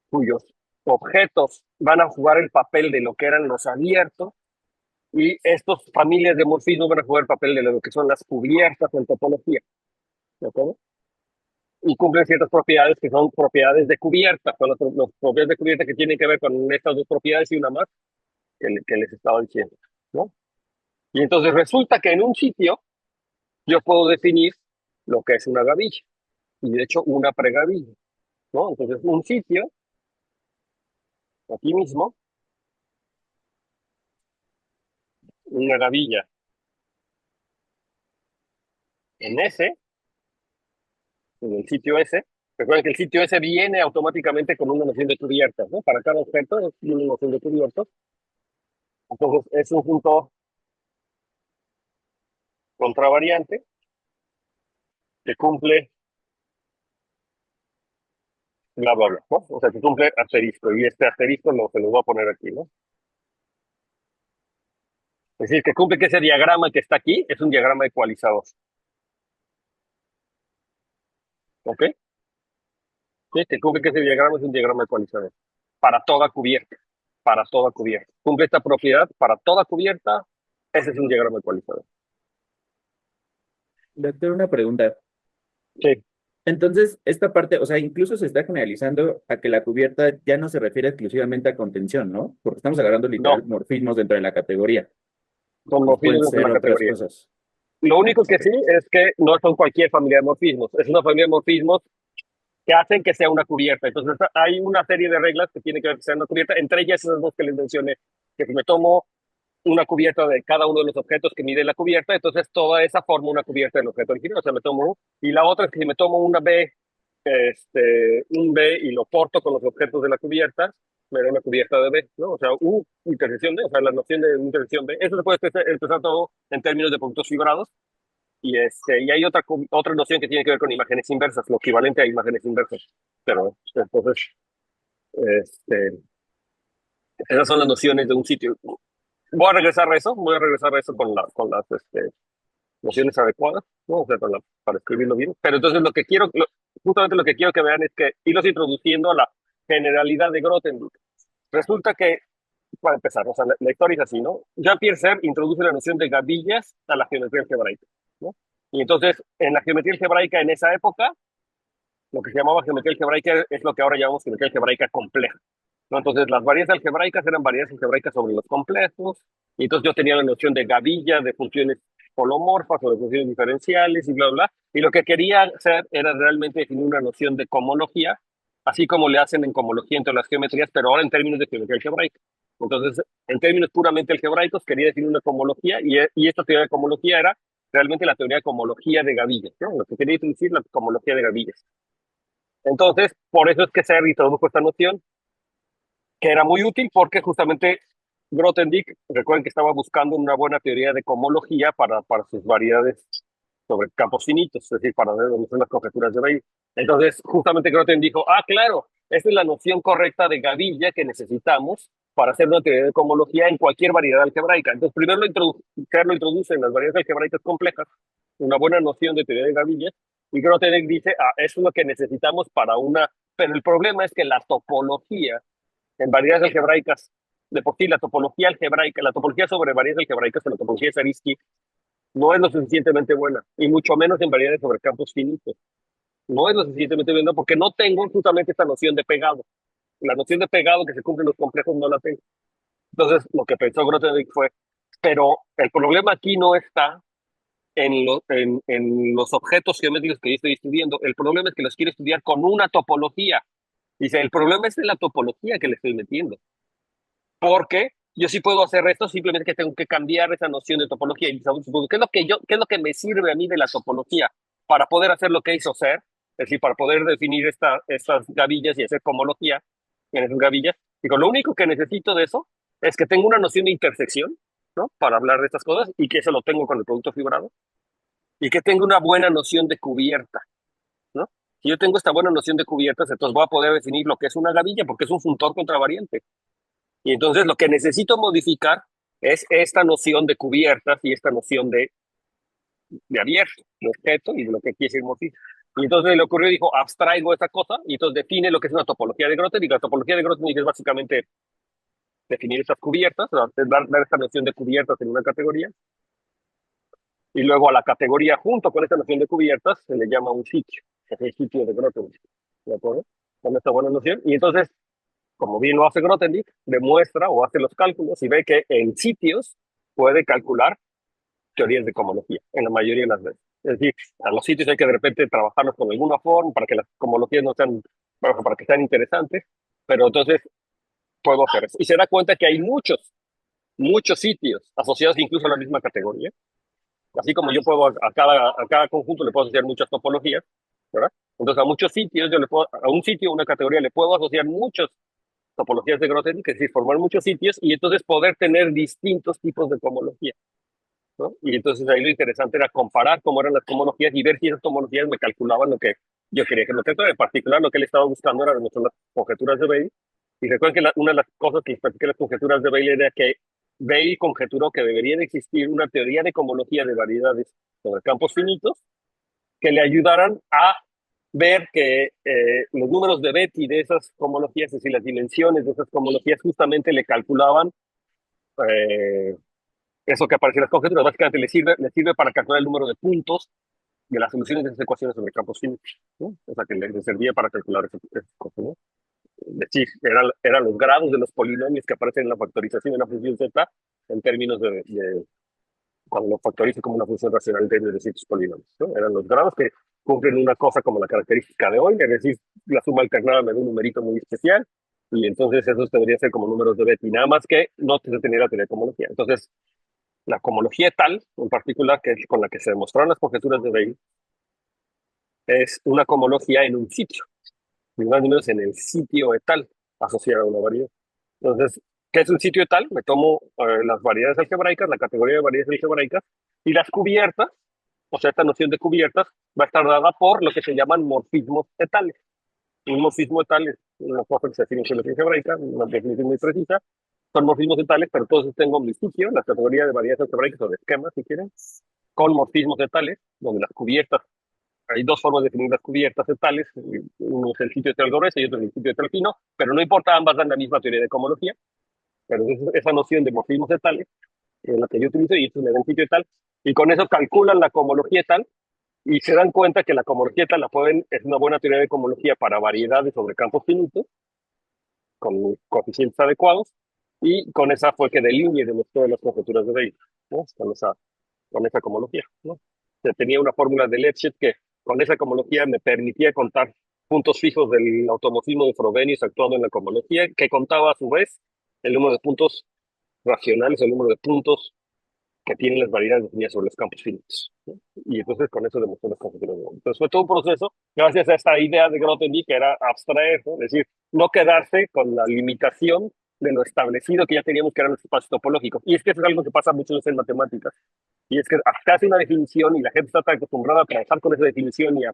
cuyos objetos van a jugar el papel de lo que eran los abiertos y estas familias de morfismo van a jugar el papel de lo que son las cubiertas en topología, ¿de acuerdo? Y cumplen ciertas propiedades que son propiedades de cubierta, son las propiedades de cubierta que tienen que ver con estas dos propiedades y una más que les estaba diciendo, ¿no? Y entonces resulta que en un sitio yo puedo definir lo que es una gavilla, y de hecho una pregavilla, ¿no? Entonces un sitio, aquí mismo, una gavilla en S, en el sitio S. Recuerden que el sitio S viene automáticamente con una noción de cubiertas, ¿no? Para cada objeto tiene una noción de cubiertas. Entonces es un punto contravariante que cumple bla, bla, bla, ¿no? O sea, que cumple asterisco. Y este asterisco se lo voy a poner aquí, ¿no? Es decir, que cumple que ese diagrama que está aquí es un diagrama ecualizador. ¿Ok? Sí, que cumple que ese diagrama es un diagrama ecualizador. Para toda cubierta. Para toda cubierta. Cumple esta propiedad para toda cubierta. Ese es un diagrama ecualizador. Doctor, una pregunta. Sí. Entonces, esta parte, o sea, incluso se está generalizando a que la cubierta ya no se refiere exclusivamente a contención, ¿no? Porque estamos agarrando literal No, morfismos dentro de la categoría. son Pues pueden morfismos de ser la otras categoría. cosas. Lo único que Ok. sí es que no son cualquier familia de morfismos. Es una familia de morfismos que hacen que sea una cubierta. Entonces, hay una serie de reglas que tienen que ver que sea una cubierta. Entre ellas, esas dos que les mencioné, que si me tomo una cubierta de cada uno de los objetos que mide la cubierta, entonces toda esa forma una cubierta del objeto original. O sea, me tomo, y la otra es que si me tomo una B, un B y lo corto con los objetos de la cubierta, me da una cubierta de B, ¿no? O sea, U intersección D, o sea, la noción de intersección B. Eso se puede expresar todo en términos de puntos fibrados. Y hay otra noción que tiene que ver con imágenes inversas, lo equivalente a imágenes inversas. Pero entonces, este, esas son las nociones de un sitio. Voy a regresar a eso con las nociones adecuadas, ¿no? O sea, para escribirlo bien. Pero entonces justamente lo que quiero que vean es que irlos introduciendo a la generalidad de Grothendieck. Resulta que, para empezar, o sea, la historia es así, ¿no? Jean-Pierre Serre introduce la noción de gavillas a la geometría algebraica, ¿no? Y entonces, en la geometría algebraica en esa época, lo que se llamaba geometría algebraica es lo que ahora llamamos geometría algebraica compleja, ¿no? Entonces, las variedades algebraicas eran variedades algebraicas sobre los complejos, y entonces yo tenía la noción de gavilla, de funciones holomorfas o de funciones diferenciales y bla, bla, bla. Y lo que quería hacer era realmente definir una noción de cohomología así como le hacen en cohomología entre las geometrías, pero ahora en términos de geometría algebraica. Entonces, en términos puramente algebraicos, quería definir una cohomología y esta teoría de cohomología era realmente la teoría de cohomología de gavillas, ¿no? Lo que quería introducir la cohomología de gavillas. Entonces, por eso es que se introdujo esta noción, que era muy útil porque justamente Grothendieck, recuerden que estaba buscando una buena teoría de cohomología para sus variedades sobre campos finitos, es decir, para demostrar las conjeturas de Bayes. Entonces, justamente Grothendieck dijo, claro, esta es la noción correcta de gavilla que necesitamos para hacer una teoría de cohomología en cualquier variedad algebraica. Entonces, primero lo introduce en las variedades algebraicas complejas, una buena noción de teoría de gavillas, y Grothendieck dice, eso es lo que necesitamos para una... Pero el problema es que la topología en variedades algebraicas, de por sí la topología algebraica, la topología sobre variedades algebraicas, la topología de Zariski, no es lo suficientemente buena, y mucho menos en variedades sobre campos finitos. No es lo suficientemente buena porque no tengo justamente esta noción de pegado. La noción de pegado que se cumple en los complejos no la tengo. Entonces, lo que pensó Grothendieck fue, pero el problema aquí no está en los objetos geométricos que yo estoy estudiando. El problema es que los quiero estudiar con una topología. Dice, el problema es en la topología que le estoy metiendo. Porque yo sí puedo hacer esto, simplemente que tengo que cambiar esa noción de topología. Y ¿qué es lo que me sirve a mí de la topología para poder hacer lo que hizo Ser? Es decir, para poder definir estas gavillas y hacer cohomología en esas gavillas. Digo, lo único que necesito de eso es que tengo una noción de intersección, ¿no? Para hablar de estas cosas y que eso lo tengo con el producto fibrado y que tengo una buena noción de cubierta, ¿no? Si yo tengo esta buena noción de cubiertas, entonces voy a poder definir lo que es una gavilla porque es un funtor contravariante. Y entonces lo que necesito modificar es esta noción de cubiertas y esta noción de abierto, de objeto y de lo que quiere decir morfismo. Y entonces le ocurrió, dijo, abstraigo esa cosa y entonces define lo que es una topología de Grothendieck. Y la topología de Grothendieck es básicamente definir estas cubiertas, dar esta noción de cubiertas en una categoría. Y luego a la categoría junto con esta noción de cubiertas se le llama un sitio, que es el sitio de Grothendieck. ¿De acuerdo? Con esta buena noción. Y entonces como bien lo hace Grothendieck, demuestra o hace los cálculos y ve que en sitios puede calcular teorías de cohomología, en la mayoría de las veces. Es decir, a los sitios hay que de repente trabajarlos con alguna forma para que las cohomologías no sean, bueno, para que sean interesantes, pero entonces puedo hacer eso. Y se da cuenta que hay muchos sitios asociados incluso a la misma categoría. Así como yo puedo a cada conjunto le puedo asociar muchas topologías, ¿verdad? Entonces a muchos sitios, a un sitio, una categoría, le puedo asociar muchos topologías de Grothendieck, es decir, formar muchos sitios y entonces poder tener distintos tipos de cohomología, ¿no? Y entonces ahí lo interesante era comparar cómo eran las cohomologías y ver si esas cohomologías me calculaban lo que yo quería que lo que en particular lo que él estaba buscando era demostrar las conjeturas de Bailey. Y recuerden que una de las cosas que expliqué las conjeturas de Bailey era que Bailey conjeturó que debería de existir una teoría de cohomología de variedades sobre campos finitos que le ayudaran a ver que los números de Betti de esas cohomologías, es decir, las dimensiones de esas cohomologías, justamente le calculaban eh, eso que aparece en las conjeturas. Básicamente le sirve para calcular el número de puntos de las soluciones de esas ecuaciones sobre campos finitos, ¿no? O sea, que le servía para calcular esas cosas, ¿no? Es decir, eran los grados de los polinomios que aparecen en la factorización de una función z en términos de cuando lo factorizo como una función racional en términos de ciertos polinomios, ¿no? Eran los grados que cumplen una cosa como la característica de hoy, es decir, la suma alternada me da un numerito muy especial, y entonces esos deberían ser como números de Betti, nada más que no se tenía la teoría de cohomología. Entonces, la cohomología tal, en particular, que es con la que se demostraron las conjeturas de Bailey, es una cohomología en un sitio, ni más ni menos en el sitio etal asociado a una variedad. Entonces, ¿qué es un sitio etal? Me tomo las variedades algebraicas, la categoría de variedades algebraicas, y las cubiertas, o sea, esta noción de cubiertas, va a estar dada por lo que se llaman morfismos etales. Un morfismo etal es una cosa que se define en geometría algebraica, una definición muy precisa. Son morfismos etales, pero entonces tengo mi sitio, la categoría de variedades algebraicas o de esquemas, si quieren, con morfismos etales, donde las cubiertas, hay dos formas de definir las cubiertas etales, uno es el sitio etal grueso y otro es el sitio etal fino, pero no importa, ambas dan la misma teoría de cohomología, pero esa noción de morfismos etales es la que yo utilizo y esto me da el sitio etal, y con eso calculan la cohomología etal y se dan cuenta que la cohomología etal es una buena teoría de cohomología para variedades sobre campos finitos, con coeficientes adecuados, y con esa fue que delinee demostró las conjeturas de Bailey, ¿no? Con esa cohomología, ¿no? Se tenía una fórmula de Lefschetz que con esa cohomología me permitía contar puntos fijos del automorfismo de Frobenius actuando en la cohomología, que contaba a su vez el número de puntos racionales, el número de puntos que tienen las variedades definidas sobre los campos finitos, ¿no? Y entonces con eso demostró las conjunciones de Entonces fue todo un proceso gracias a esta idea de Grothendieck, que era abstraer, ¿no? Es decir, no quedarse con la limitación de lo establecido que ya teníamos, que eran los espacios topológicos. Y es que eso es algo que pasa muchas veces en matemáticas. Y es que hasta hace una definición y la gente está tan acostumbrada a trabajar con esa definición y a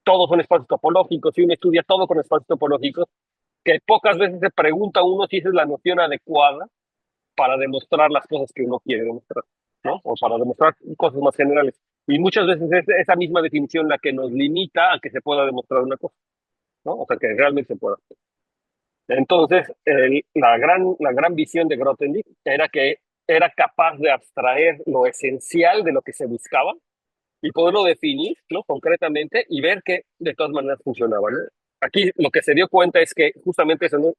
todos son espacios topológicos y uno estudia todo con espacios topológicos, que pocas veces se pregunta uno si esa es la noción adecuada para demostrar las cosas que uno quiere demostrar, ¿no? O para demostrar cosas más generales. Y muchas veces es esa misma definición la que nos limita a que se pueda demostrar una cosa, ¿no? O sea, que realmente se pueda. Entonces, la gran visión de Grothendieck era que era capaz de abstraer lo esencial de lo que se buscaba y poderlo definir, ¿no? Concretamente y ver que de todas maneras funcionaba, ¿no? Aquí lo que se dio cuenta es que justamente eso, ¿no?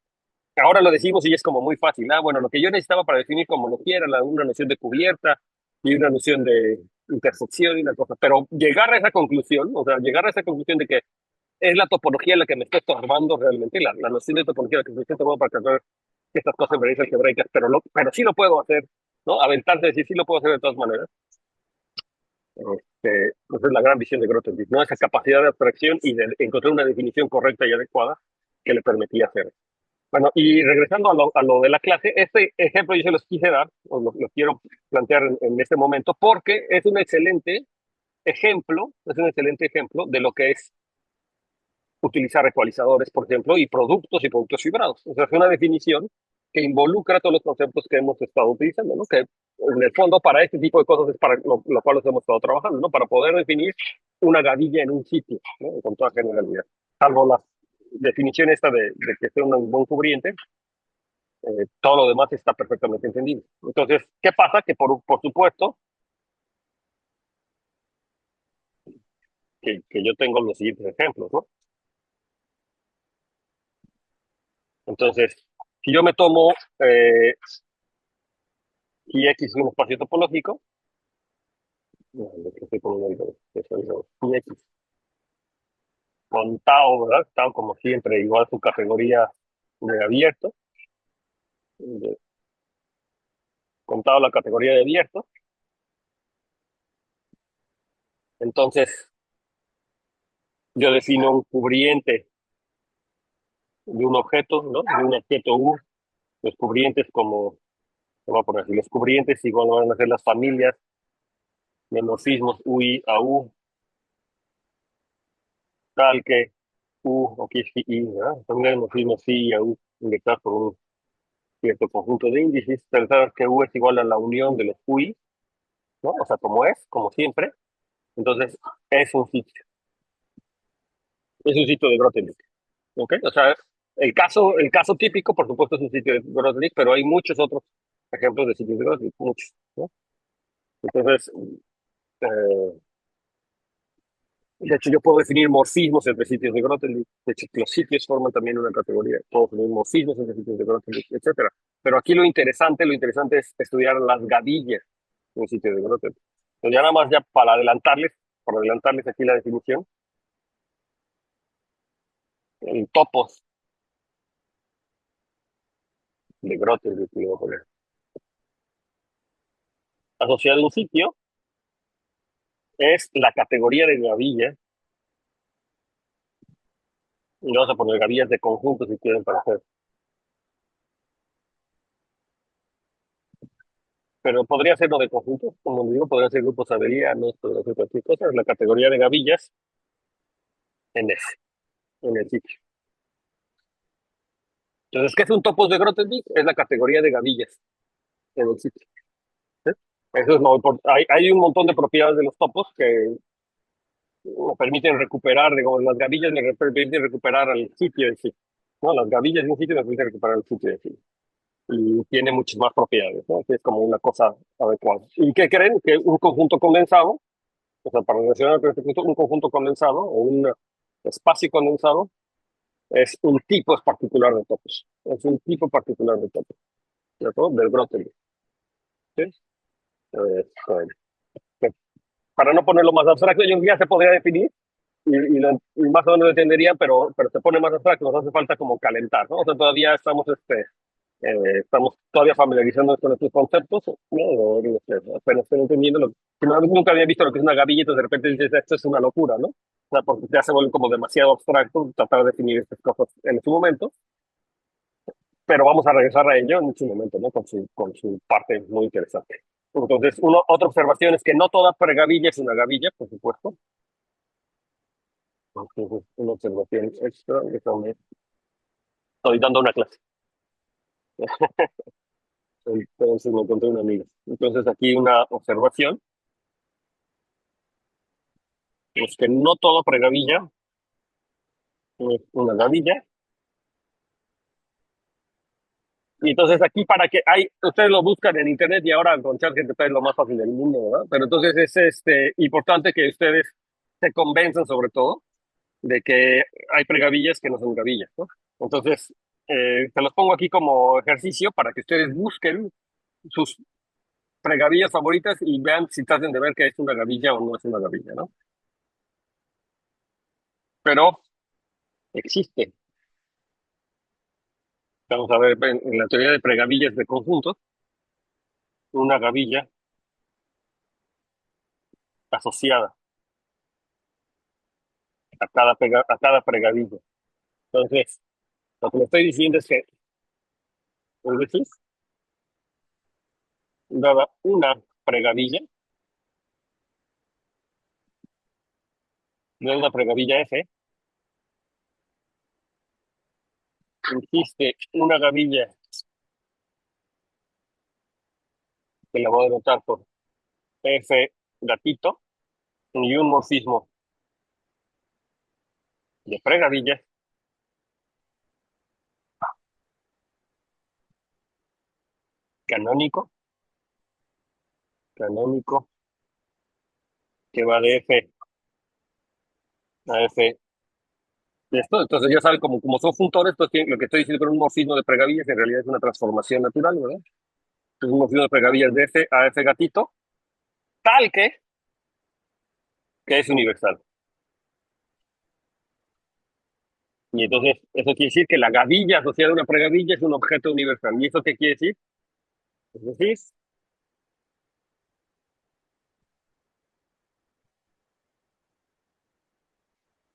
Ahora lo decimos y es como muy fácil. Ah, bueno, lo que yo necesitaba para definir como lo quiera, una noción de cubierta y una noción de intersección y una cosa. Pero llegar a esa conclusión, o sea, llegar a esa conclusión de que es la topología la que me está estorbando realmente, la noción de topología la que me está estorbando para calcular estas cosas en variedades algebraicas, pero sí lo puedo hacer, ¿no? Aventarse a decir sí lo puedo hacer de todas maneras. Pues es la gran visión de Grothendieck, ¿no? Esa capacidad de abstracción y de encontrar una definición correcta y adecuada que le permitía hacer. Bueno, y regresando a lo de la clase, este ejemplo yo se los quise dar, o lo quiero plantear en este momento, porque es un excelente ejemplo de lo que es utilizar ecualizadores, por ejemplo, y productos fibrados. O sea, es una definición que involucra todos los conceptos que hemos estado utilizando, ¿no? Que en el fondo para este tipo de cosas es para lo cual hemos estado trabajando, ¿no? Para poder definir una gavilla en un sitio, ¿no? Con toda generalidad. Salvo la definición esta de que sea un buen cubriente, todo lo demás está perfectamente entendido. Entonces, ¿qué pasa? Que por supuesto, que yo tengo los siguientes ejemplos, ¿no? Entonces, si yo me tomo y X es un espacio topológico, no, lo que estoy poniendo es y X con tau, ¿verdad? Tau, como siempre, igual su categoría de abierto, con tau la categoría de abierto. Entonces, yo defino un cubriente de un objeto, ¿no? De un objeto U, los cubrientes como, voy a poner así, los cubrientes igual van a ser las familias de morfismos UI a U, tal que U, o que es I, ¿verdad? Familias de morfismos I a U, indicadas por un cierto conjunto de índices, pensar que U es igual a la unión de los UI, ¿no? O sea, como siempre, entonces es un sitio de Grothendieck, ¿ok? O sea, el caso típico, por supuesto, es un sitio de Grothendieck, pero hay muchos otros ejemplos de sitios de Grothendieck, muchos, ¿no? Entonces, eh, de hecho, yo puedo definir morfismos entre sitios de Grothendieck. De hecho, los sitios forman también una categoría. Puedo definir morfismos entre sitios de Grothendieck, etcétera. Pero aquí lo interesante es estudiar las gavillas en un sitio de Grothendieck. Entonces, ya nada más ya para adelantarles aquí la definición, el topos de Grothendieck, le voy a poner. Asociado a un sitio es la categoría de gavilla, y le vamos a poner gavillas de conjunto si quieren para hacer. Pero podría ser no de conjuntos, como digo, podría ser grupos abelianos, podría ser cualquier cosa, es la categoría de gavillas en el sitio. Entonces, ¿qué es un topos de Grothendieck? Es la categoría de gavillas en el sitio. ¿Sí? Eso es hay un montón de propiedades de los topos que me permiten recuperar, digamos, las gavillas me permiten recuperar al sitio en sí. ¿No? Las gavillas de un sitio me permiten recuperar el sitio en sí. Y tiene muchas más propiedades, ¿no? Que es como una cosa adecuada. ¿Y qué creen? Que un conjunto condensado, o sea, para relacionar con este conjunto, un conjunto condensado o un espacio condensado es un tipo particular de topos. Es un tipo particular de topos, ¿cierto? Del Grothendieck. ¿Sí? Bueno, que para no ponerlo más abstracto, yo ya se podría definir y más o menos lo entenderían, pero se pone más abstracto, nos hace falta como calentar, ¿no? O sea, todavía estamos todavía familiarizándonos con estos conceptos, ¿no? No sé, apenas estoy entendiendo que nunca había visto lo que es una gavilla, entonces de repente dices, esto es una locura, ¿no? O sea, porque ya se vuelve como demasiado abstracto tratar de definir estas cosas en su momento, pero vamos a regresar a ello en su momento, ¿no? Con su parte muy interesante. Entonces, otra observación es que no toda pregavilla es una gavilla, por supuesto. Entonces, una observación extra, estoy dando una clase. Entonces me encontré una amiga. Entonces aquí una observación es que no todo pregavilla es una gavilla. Y entonces aquí para que ustedes lo buscan en internet y ahora con ChatGPT es lo más fácil del mundo, ¿verdad? Pero entonces es importante que ustedes se convenzan sobre todo de que hay pregavillas que no son gavillas, ¿no? Entonces, se los pongo aquí como ejercicio para que ustedes busquen sus pregavillas favoritas y vean si traten de ver que es una gavilla o no es una gavilla, ¿no? Pero existe. Vamos a ver en la teoría de pregavillas de conjuntos, una gavilla asociada a cada pregavilla. Entonces, lo que le estoy diciendo es que, es decir, dada una pregavilla, de una pregavilla F, existe una gavilla que la voy a denotar por F gatito y un morfismo de pregavilla canónico, canónico, que va de F a F de esto. Entonces ya saben, como son funtores, pues lo que estoy diciendo con un morfismo de pregavillas en realidad es una transformación natural, ¿verdad? Es un morfismo de pregavillas de F a F gatito, tal que es universal. Y entonces eso quiere decir que la gavilla asociada a una pregavilla es un objeto universal. ¿Y eso qué quiere decir? Es decir,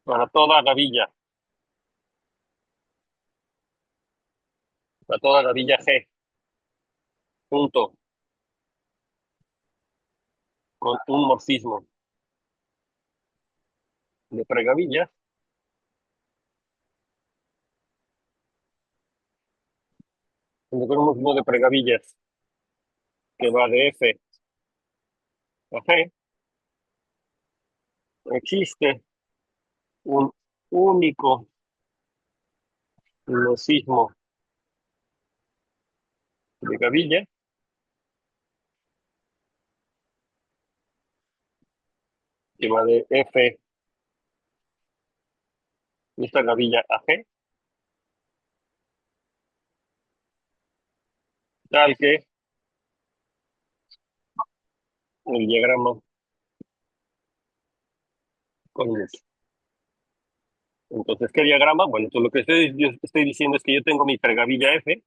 para toda gavilla G, junto con un morfismo de pregavillas, junto con un morfismo de pregavillas que va de F a G, existe un único morfismo de gavilla que va de F, esta gavilla a G, tal que el diagrama conduce. Entonces, ¿qué diagrama? Bueno, entonces lo que yo estoy diciendo es que yo tengo mi pregavilla F.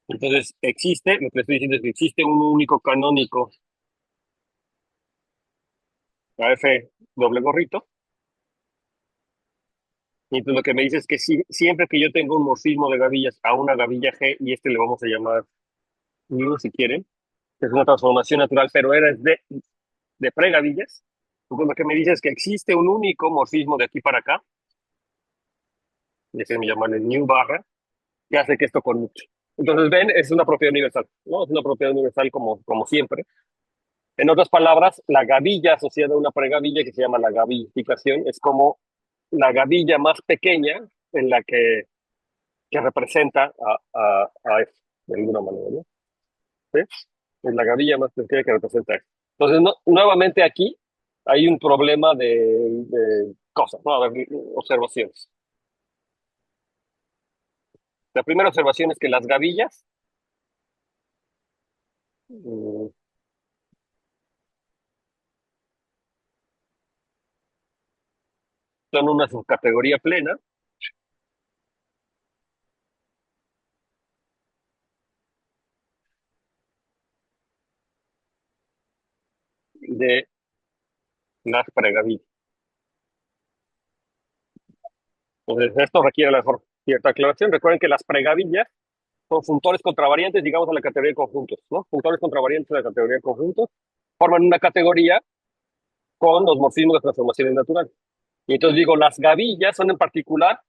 Entonces, lo que estoy diciendo es que existe un único canónico a F doble gorrito. Y entonces lo que me dice es que siempre que yo tengo un morfismo de gavillas a una gavilla G, y le vamos a llamar mu si quieren, que es una transformación natural, pero era de pregavillas. Entonces lo que me dice es que existe un único morfismo de aquí para acá, déjenme llamarle new barra, que hace que esto conmute. Entonces, ven, es una propiedad universal, ¿no? Es una propiedad universal como siempre. En otras palabras, la gavilla asociada a una pregavilla que se llama la gavillificación es como la gavilla más pequeña en la que representa a F, de alguna manera, ¿no? ¿Sí? Es la gavilla más pequeña que representa a F. Entonces, nuevamente aquí hay un problema de cosas, ¿no? A ver, observaciones. La primera observación es que las gavillas mm, son una subcategoría plena de las pregavillas. Entonces, esto requiere a lo mejor cierta aclaración. Recuerden que las pregavillas son funtores contravariantes, digamos, a la categoría de conjuntos, ¿no? Funtores contravariantes de la categoría de conjuntos forman una categoría con los morfismos de transformaciones naturales. Y entonces digo, las gavillas son en particular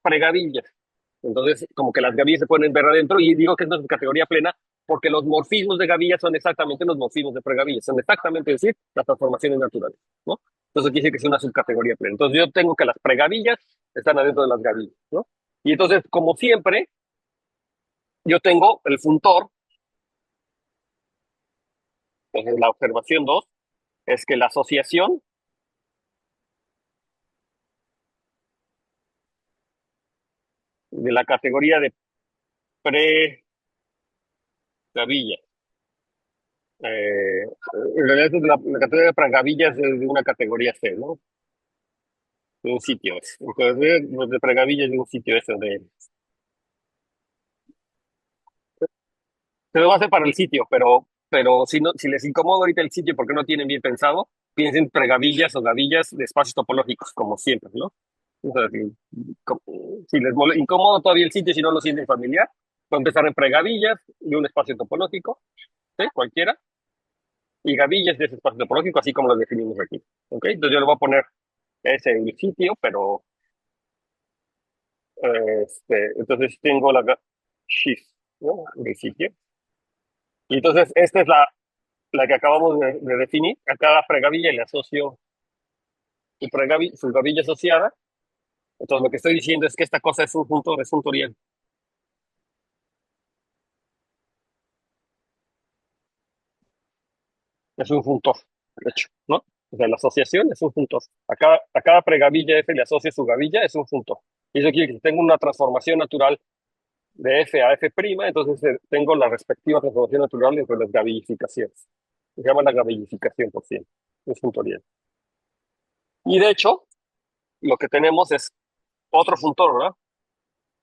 pregavillas. Entonces, como que las gavillas se pueden ver adentro y digo que es una categoría plena porque los morfismos de gavillas son exactamente los morfismos de pregavillas, son exactamente, es decir, las transformaciones naturales, ¿no? Entonces quiere decir que es una subcategoría plena. Entonces yo tengo que las pregavillas están adentro de las gavillas, ¿no? Y entonces, como siempre, yo tengo el funtor, entonces la observación 2 es que la asociación de la categoría de pregavillas, en realidad la categoría de pregavillas es de una categoría C, ¿no? De un sitio ese. Entonces, los de pregavillas de un sitio ese de... Se lo va a hacer para el sitio, pero si, no, si les incomoda ahorita el sitio porque no tienen bien pensado, piensen pregavillas o gavillas de espacios topológicos, como siempre, ¿no? O sea, si les incomoda todavía el sitio, si no lo sienten familiar, pueden empezar en pregavillas de un espacio topológico, ¿sí? Cualquiera, y gavillas de ese espacio topológico, así como lo definimos aquí. ¿Ok? Entonces yo le voy a poner ese el sitio, pero entonces tengo la shift, ¿no? Del sitio. Y entonces esta es la que acabamos de definir. A cada pregavilla le asocio su gavilla asociada. Entonces lo que estoy diciendo es que esta cosa es un funtor, es funtorial. Es un funtor, de hecho, ¿no? O sea, la asociación es un funtor. A cada pregavilla F le asocia su gavilla, es un funtor. Y eso quiere que si tengo una transformación natural de F a F', entonces tengo la respectiva transformación natural entre las gavillificaciones. Se llama la gavillificación por ciento. Es funtorial. Y de hecho, lo que tenemos es otro funtor, ¿verdad?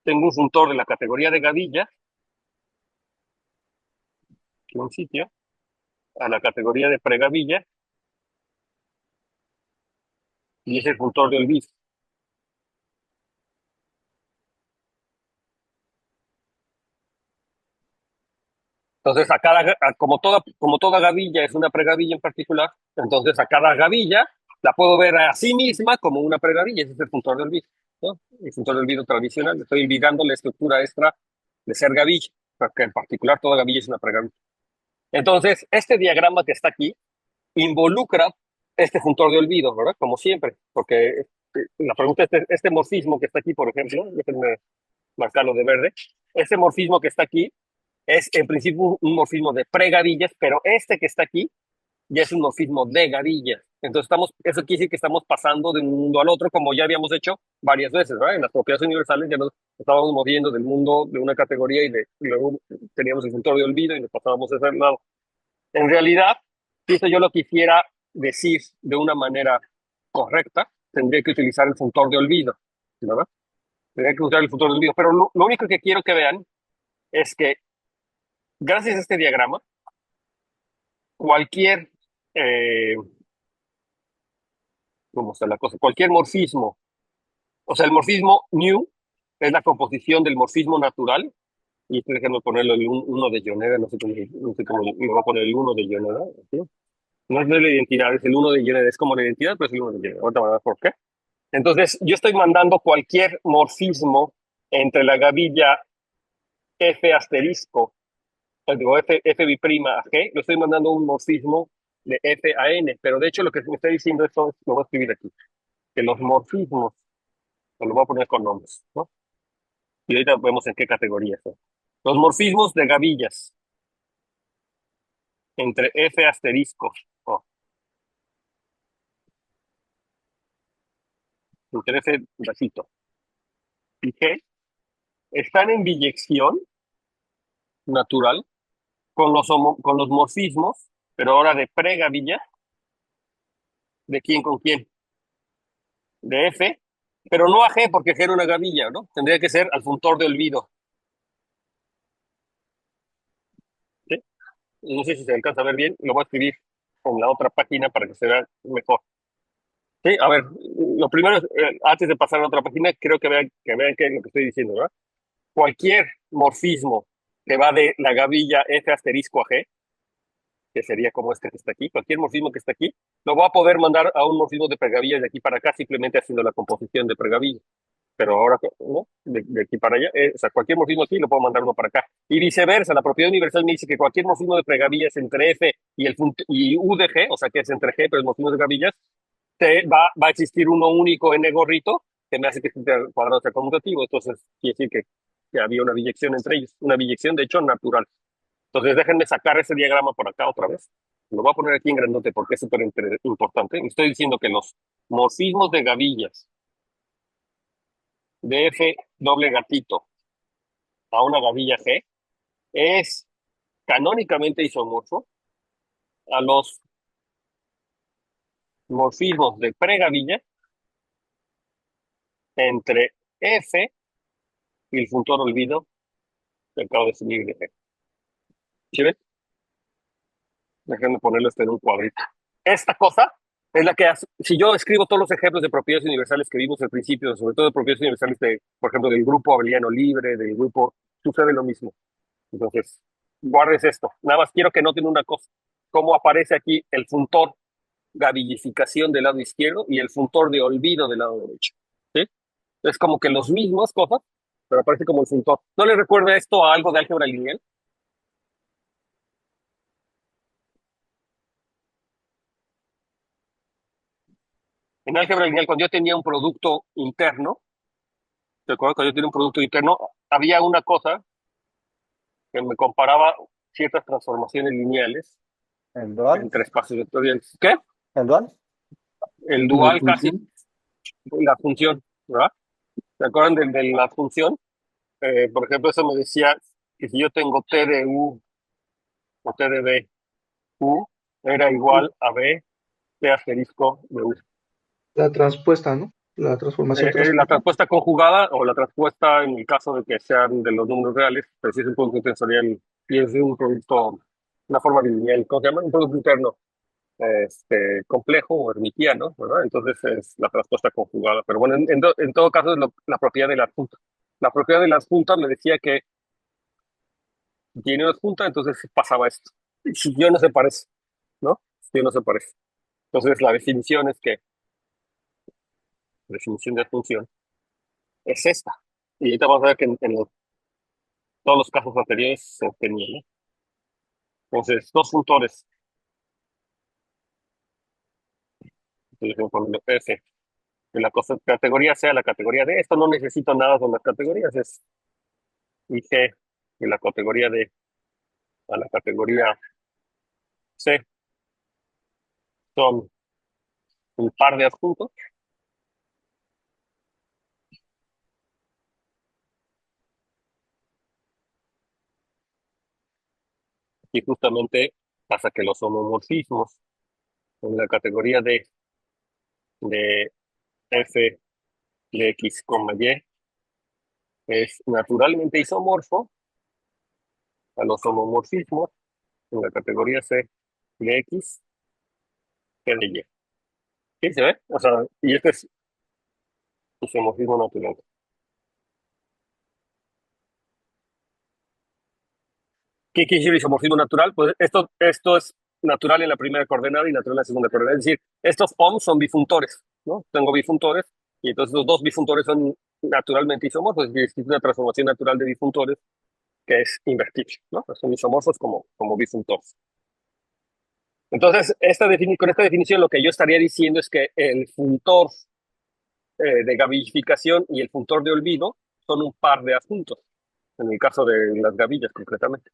Tengo un funtor de la categoría de gavilla, que un sitio, a la categoría de pregavilla, y es el funtor de olvido. Entonces, como toda gavilla es una pregavilla en particular, entonces a cada gavilla la puedo ver a sí misma como una pregavilla, ese es el funtor de olvido, ¿no? El funtor de olvido tradicional, estoy olvidando la estructura extra de ser gavilla, porque en particular toda gavilla es una pregavilla. Entonces, este diagrama que está aquí involucra este funtor de olvido, ¿verdad? Como siempre, porque la pregunta es, este morfismo que está aquí, por ejemplo, déjenme marcarlo de verde, este morfismo que está aquí es en principio un morfismo de pregavillas, pero este que está aquí ya es un morfismo de gavillas. Entonces eso quiere decir que estamos pasando de un mundo al otro, como ya habíamos hecho varias veces, ¿verdad? En las propiedades universales ya nos estábamos moviendo del mundo de una categoría y luego teníamos el funtor de olvido y nos pasábamos a ese lado. En realidad, si eso yo lo quisiera decir de una manera correcta, tendría que utilizar el funtor de olvido, ¿verdad? Tendría que usar el funtor de olvido. Pero lo único que quiero que vean es que gracias a este diagrama, cualquier, eh, ¿cómo está la cosa? Cualquier morfismo, o sea, el morfismo new es la composición del morfismo natural, y estoy dejando ponerlo el 1 de Yoneda, no sé cómo le voy a poner el 1 de Yoneda, ¿sí? No es la identidad, es el 1 de Yoneda, es como la identidad, pero es el 1 de Yoneda. Ahorita van a ver por qué. Entonces, yo estoy mandando cualquier morfismo entre la gavilla F asterisco, digo F biprima a G, lo estoy mandando un morfismo de F a N, pero de hecho lo que me está diciendo esto, lo voy a escribir aquí, que los morfismos, lo voy a poner con nombres, ¿no? Y ahorita vemos en qué categoría son. Los morfismos de gavillas entre F asterisco, oh, entre F racito y G, están en biyección natural con los morfismos, pero ahora de pregavilla, ¿de quién con quién? de F, pero no a G porque G era una gavilla, ¿no? Tendría que ser al funtor de olvido. ¿Sí? No sé si se alcanza a ver bien, lo voy a escribir en la otra página para que se vea mejor. Sí, a ver, lo primero, antes de pasar a la otra página, creo que vean qué es lo que estoy diciendo, ¿verdad? Cualquier morfismo que va de la gavilla F asterisco a G, que sería como este que está aquí, cualquier morfismo que está aquí, lo voy a poder mandar a un morfismo de pregavillas de aquí para acá, simplemente haciendo la composición de pregavillas. Pero ahora, ¿no? De aquí para allá, o sea, cualquier morfismo aquí lo puedo mandar uno para acá. Y viceversa, la propiedad universal me dice que cualquier morfismo de pregavillas entre F y U de G, o sea, que es entre G, pero el morfismo de gavillas, va a existir uno único n gorrito, que me hace que este cuadrado sea conmutativo. Entonces, quiere decir que había una biyección entre ellos, una biyección, de hecho, natural. Entonces, déjenme sacar ese diagrama por acá otra vez. Lo voy a poner aquí en grandote porque es súper importante. Estoy diciendo que los morfismos de gavillas de F doble gatito a una gavilla G es canónicamente isomorfo a los morfismos de pregavilla entre F y el funtor olvido que acabo de definir de G. ¿Sí ven? Déjenme ponerlo en un cuadrito. Esta cosa es la que hace, si yo escribo todos los ejemplos de propiedades universales que vimos al principio, sobre todo de propiedades universales de, por ejemplo, del grupo abeliano libre, del grupo, sucede lo mismo. Entonces, guardes esto. Nada más quiero que noten una cosa, cómo aparece aquí el funtor gavillificación del lado izquierdo y el funtor de olvido del lado derecho. ¿Sí? Es como que los mismos cosas, pero aparece como el funtor. ¿No le recuerda esto a algo de álgebra lineal? En álgebra lineal, cuando yo tenía un producto interno, ¿te acuerdas? Cuando yo tenía un producto interno, había una cosa que me comparaba ciertas transformaciones lineales ¿El dual? entre espacios vectoriales. ¿Qué? ¿El dual? El La dual casi, función. la función, ¿verdad? ¿Se acuerdan de la función? Por ejemplo, eso me decía que si yo tengo T de U o T de B, U era igual a B T asterisco de U. La transpuesta, ¿no? La transformación La transpuesta. transpuesta conjugada o la transpuesta en el caso de que sean de los números reales, pues sí es un producto tensorial y es de un producto, una forma lineal, ¿cómo se llama? Un producto interno complejo o hermitiano, ¿verdad? Entonces es la transpuesta conjugada. Pero bueno, en todo caso es la propiedad de la adjunta. La propiedad de la adjunta me decía que tiene una adjunta, entonces pasaba esto. Si yo no se parece, ¿no? Si yo no se parece. Entonces la definición es que, la definición de función es esta. Y ahorita vamos a ver que todos los casos anteriores se obtenía, ¿no? Entonces, dos funtores. Entonces, voy a ponerle F. Que la categoría sea la categoría D. Esto no necesito nada con las categorías. Es IG de la categoría D a la categoría C. Son un par de adjuntos. Y justamente pasa que los homomorfismos en la categoría D de F de X, Y es naturalmente isomorfo a los homomorfismos en la categoría C de X que de Y. ¿Sí se ve? O sea, y este es isomorfismo natural. ¿Qué quiere decir isomorfismo natural? Pues esto es natural en la primera coordenada y natural en la segunda coordenada. Es decir, estos ohms son bifuntores, ¿no? Tengo bifuntores y entonces los dos bifuntores son naturalmente isomorfos. Es decir, existe una transformación natural de bifuntores que es invertible, ¿no? Son isomorfos como bifuntores. Entonces, con esta definición lo que yo estaría diciendo es que el funtor de gavillificación y el funtor de olvido son un par de adjuntos, en el caso de las gavillas concretamente.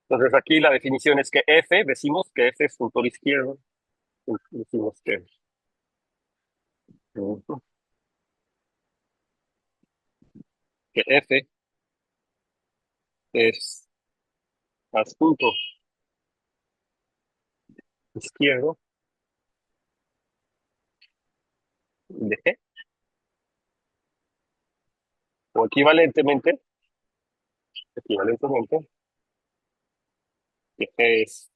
Entonces aquí la definición es que F, decimos que F es funtor izquierdo, decimos que F es adjunto izquierdo de G. o equivalentemente, que G es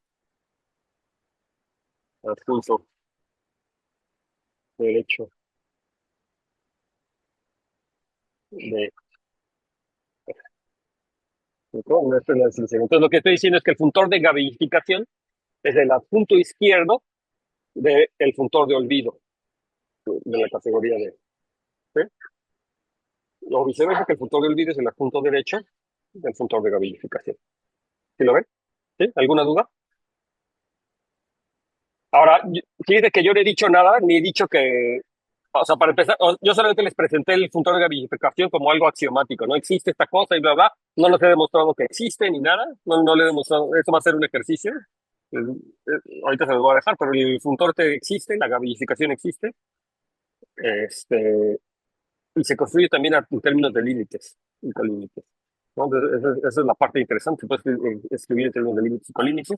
adjunto derecho de... ¿no? Esta es la definición. Entonces, lo que estoy diciendo es que el funtor de gabillificación es el adjunto izquierdo del funtor de olvido de la categoría de... ¿sí? O viceversa, que el funtor de olvido es el adjunto derecho del funtor de gabillificación. ¿Sí lo ven? ¿Sí? ¿Alguna duda? Ahora, fíjate que yo no he dicho nada, ni he dicho que, o sea, para empezar, yo solamente les presenté el funtor de gabillificación como algo axiomático, no existe esta cosa y bla, bla, no les he demostrado que existe ni nada, no le he demostrado, esto va a ser un ejercicio, ahorita se los voy a dejar, pero el funtor existe, la gabillificación existe, este, y se construye también en términos de límites y colímites. ¿No? Entonces, esa es la parte interesante, pues, escribir en términos de límites y colímites,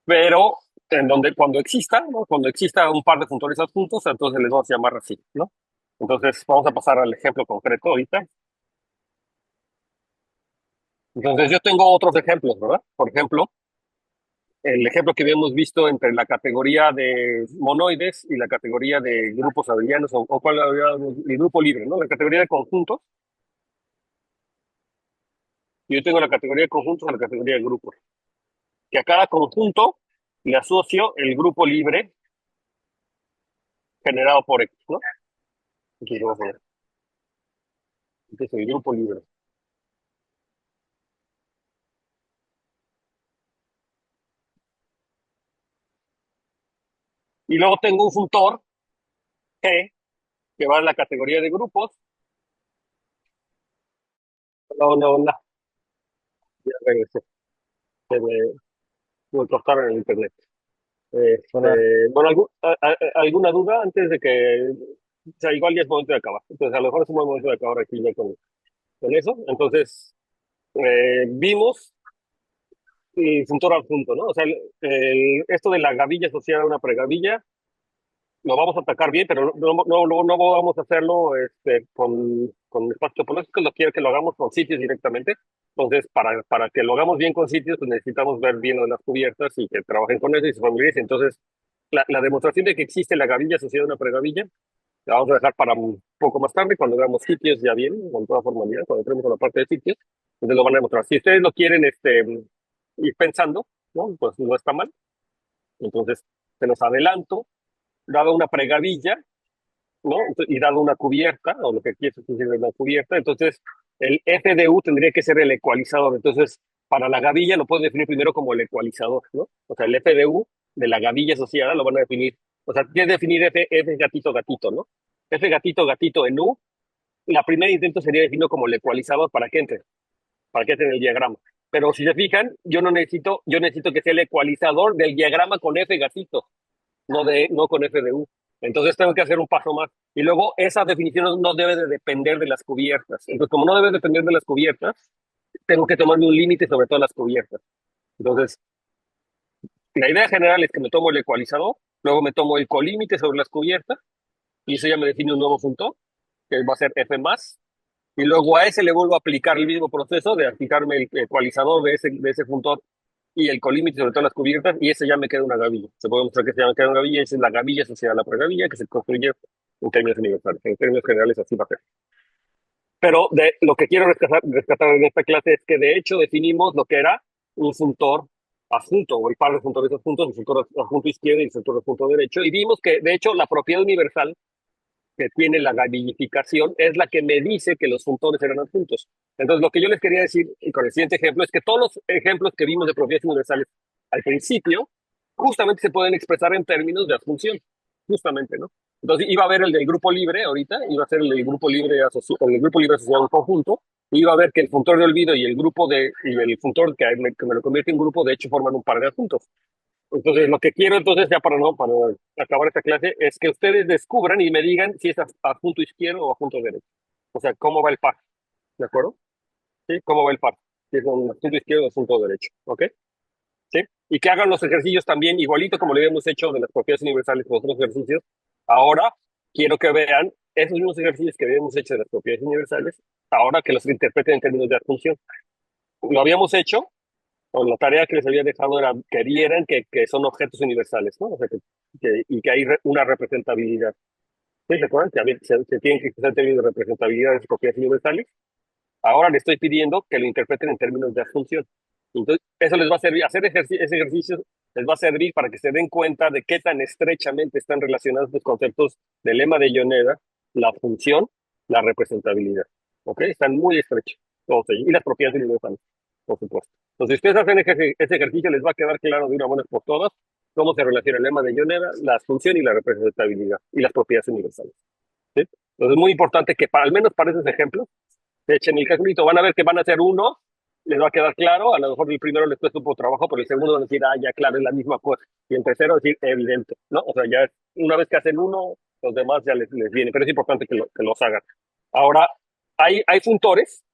pero en donde cuando exista, ¿no? Cuando exista un par de funtores adjuntos, entonces les vamos a llamar así, ¿no? Entonces vamos a pasar al ejemplo concreto ahorita. Entonces yo tengo otros ejemplos, ¿verdad? Por ejemplo, el ejemplo que habíamos visto entre la categoría de monoides y la categoría de grupos abelianos, o cuál habíamos, el grupo libre, ¿no? La categoría de conjuntos. Yo tengo la categoría de conjuntos a la categoría de grupos. Que a cada conjunto le asocio el grupo libre generado por X, ¿no? Aquí vamos a ver. Este es el grupo libre. Y luego tengo un funtor G que va en la categoría de grupos. No, ya regresé. Se me cortaron el internet. Bueno, ¿alguna duda antes de que, o sea, igual ya es momento de acabar? Entonces, a lo mejor es un buen momento de acabar aquí ya con eso. Entonces, vimos el funtor adjunto, ¿no? O sea, esto de la gavilla asociada a una pregavilla, lo vamos a atacar bien, pero no vamos a hacerlo con espacios topológicos, lo quiero que lo hagamos con sitios directamente. Entonces, para que lo hagamos bien con sitios, pues necesitamos ver bien lo de las cubiertas y que trabajen con eso y se familiaricen. Entonces, la demostración de que existe la gavilla asociada a una pregavilla, la vamos a dejar para un poco más tarde, cuando veamos sitios ya bien, con toda formalidad, cuando entremos a la parte de sitios, entonces lo van a demostrar. Si ustedes lo quieren ir pensando, ¿no? Pues no está mal. Entonces, se los adelanto, dado una pregavilla, ¿no? Y dado una cubierta, o lo que aquí es una cubierta, entonces el f de u tendría que ser el ecualizador. Entonces, para la gavilla lo puedo definir primero como el ecualizador, ¿no? O sea, el f de u de la gavilla asociada lo van a definir. O sea, tienes que definir f gatito gatito, ¿no? F gatito gatito en u. La primera intento sería definirlo como el ecualizador para que entre en el diagrama. Pero si se fijan, yo necesito que sea el ecualizador del diagrama con f gatito, no con f de u. Entonces tengo que hacer un paso más. Y luego esa definición no debe de depender de las cubiertas. Entonces, como no debe depender de las cubiertas, tengo que tomarme un límite sobre todas las cubiertas. Entonces, la idea general es que me tomo el ecualizador, luego me tomo el colímite sobre las cubiertas, y eso ya me define un nuevo funtor, que va a ser f más, y luego a ese le vuelvo a aplicar el mismo proceso de aplicarme el ecualizador de ese funtor y el colímite sobre todas las cubiertas, y ese ya me queda una gavilla. Se puede mostrar que se llama queda una gavilla, esa es la gavilla asociada a la pregavilla que se construye en términos universales. En términos generales así va a ser. Pero lo que quiero rescatar en esta clase es que de hecho definimos lo que era un funtor adjunto, o el par de funtores adjuntos, el funtor adjunto izquierdo y el funtor adjunto derecho, y vimos que de hecho la propiedad universal que tiene la gavillificación es la que me dice que los funtores eran adjuntos. Entonces, lo que yo les quería decir y con el siguiente ejemplo es que todos los ejemplos que vimos de propiedades universales al principio justamente se pueden expresar en términos de adjunción, justamente, ¿no? Entonces, iba a haber el del grupo libre ahorita, iba a ser el del grupo libre, el grupo libre asociado a un conjunto, y iba a ver que el funtor de olvido y el funtor que me lo convierte en grupo, de hecho, forman un par de adjuntos. Entonces, lo que quiero entonces, ya para acabar esta clase, es que ustedes descubran y me digan si es adjunto izquierdo o adjunto derecho. O sea, cómo va el par, ¿de acuerdo? ¿Sí? ¿Cómo va el par? Si es un adjunto izquierdo o adjunto derecho, ¿ok? ¿Sí? Y que hagan los ejercicios también, igualito como lo habíamos hecho de las propiedades universales con otros ejercicios. Ahora, quiero que vean esos mismos ejercicios que habíamos hecho de las propiedades universales, ahora que los interpreten en términos de función. Lo habíamos hecho, o la tarea que les había dejado era que vieran que son objetos universales, ¿no? O sea, y que hay una representabilidad. ¿Sí? ¿Recuerdan que se tienen que expresar en términos de representabilidad de las propiedades universales? Ahora le estoy pidiendo que lo interpreten en términos de función. Entonces, eso les va a servir, hacer ese ejercicio les va a servir para que se den cuenta de qué tan estrechamente están relacionados los conceptos del lema de Yoneda, la función, la representabilidad. ¿Ok? Están muy estrechos. Todos ellos. Y las propiedades universales, por supuesto. Entonces, si ustedes hacen ese ejercicio, les va a quedar claro de una buena por todas cómo se relaciona el lema de Yoneda, la función y la representabilidad y las propiedades universales. ¿Sí? Entonces, es muy importante que al menos para esos ejemplos, echen el calculito, van a ver que van a hacer uno, les va a quedar claro, a lo mejor el primero les cuesta un poco de trabajo, pero el segundo van a decir, ya claro, es la misma cosa, y el tercero decir, evidente, ¿no? O sea, ya una vez que hacen uno, los demás ya les viene, pero es importante que los hagan. Ahora, hay funtores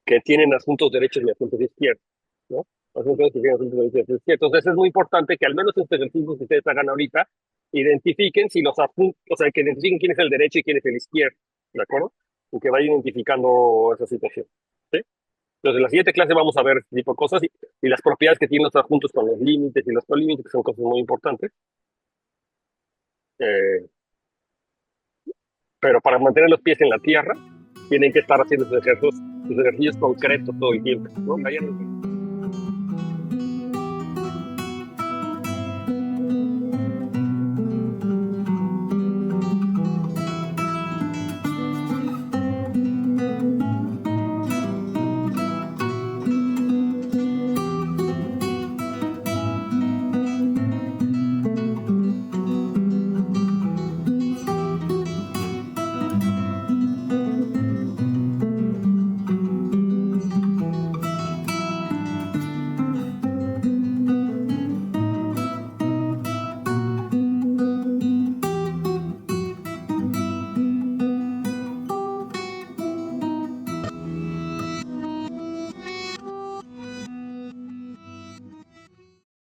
que tienen asuntos derechos y asuntos izquierdos, ¿no? Asuntos que tienen asuntos derechos y izquierdos. Entonces es muy importante que al menos estos ejercicios que ustedes hagan ahorita, identifiquen si los asuntos, o sea, que identifiquen quién es el derecho y quién es el izquierdo, ¿de acuerdo? Y que vayan identificando esa situación. ¿Sí? Entonces, en la siguiente clase vamos a ver este tipo de cosas y las propiedades que tienen los adjuntos con los límites y los colímites, que son cosas muy importantes. Eh, pero para mantener los pies en la tierra, tienen que estar haciendo sus ejercicios concretos todo el tiempo, ¿no? Vayan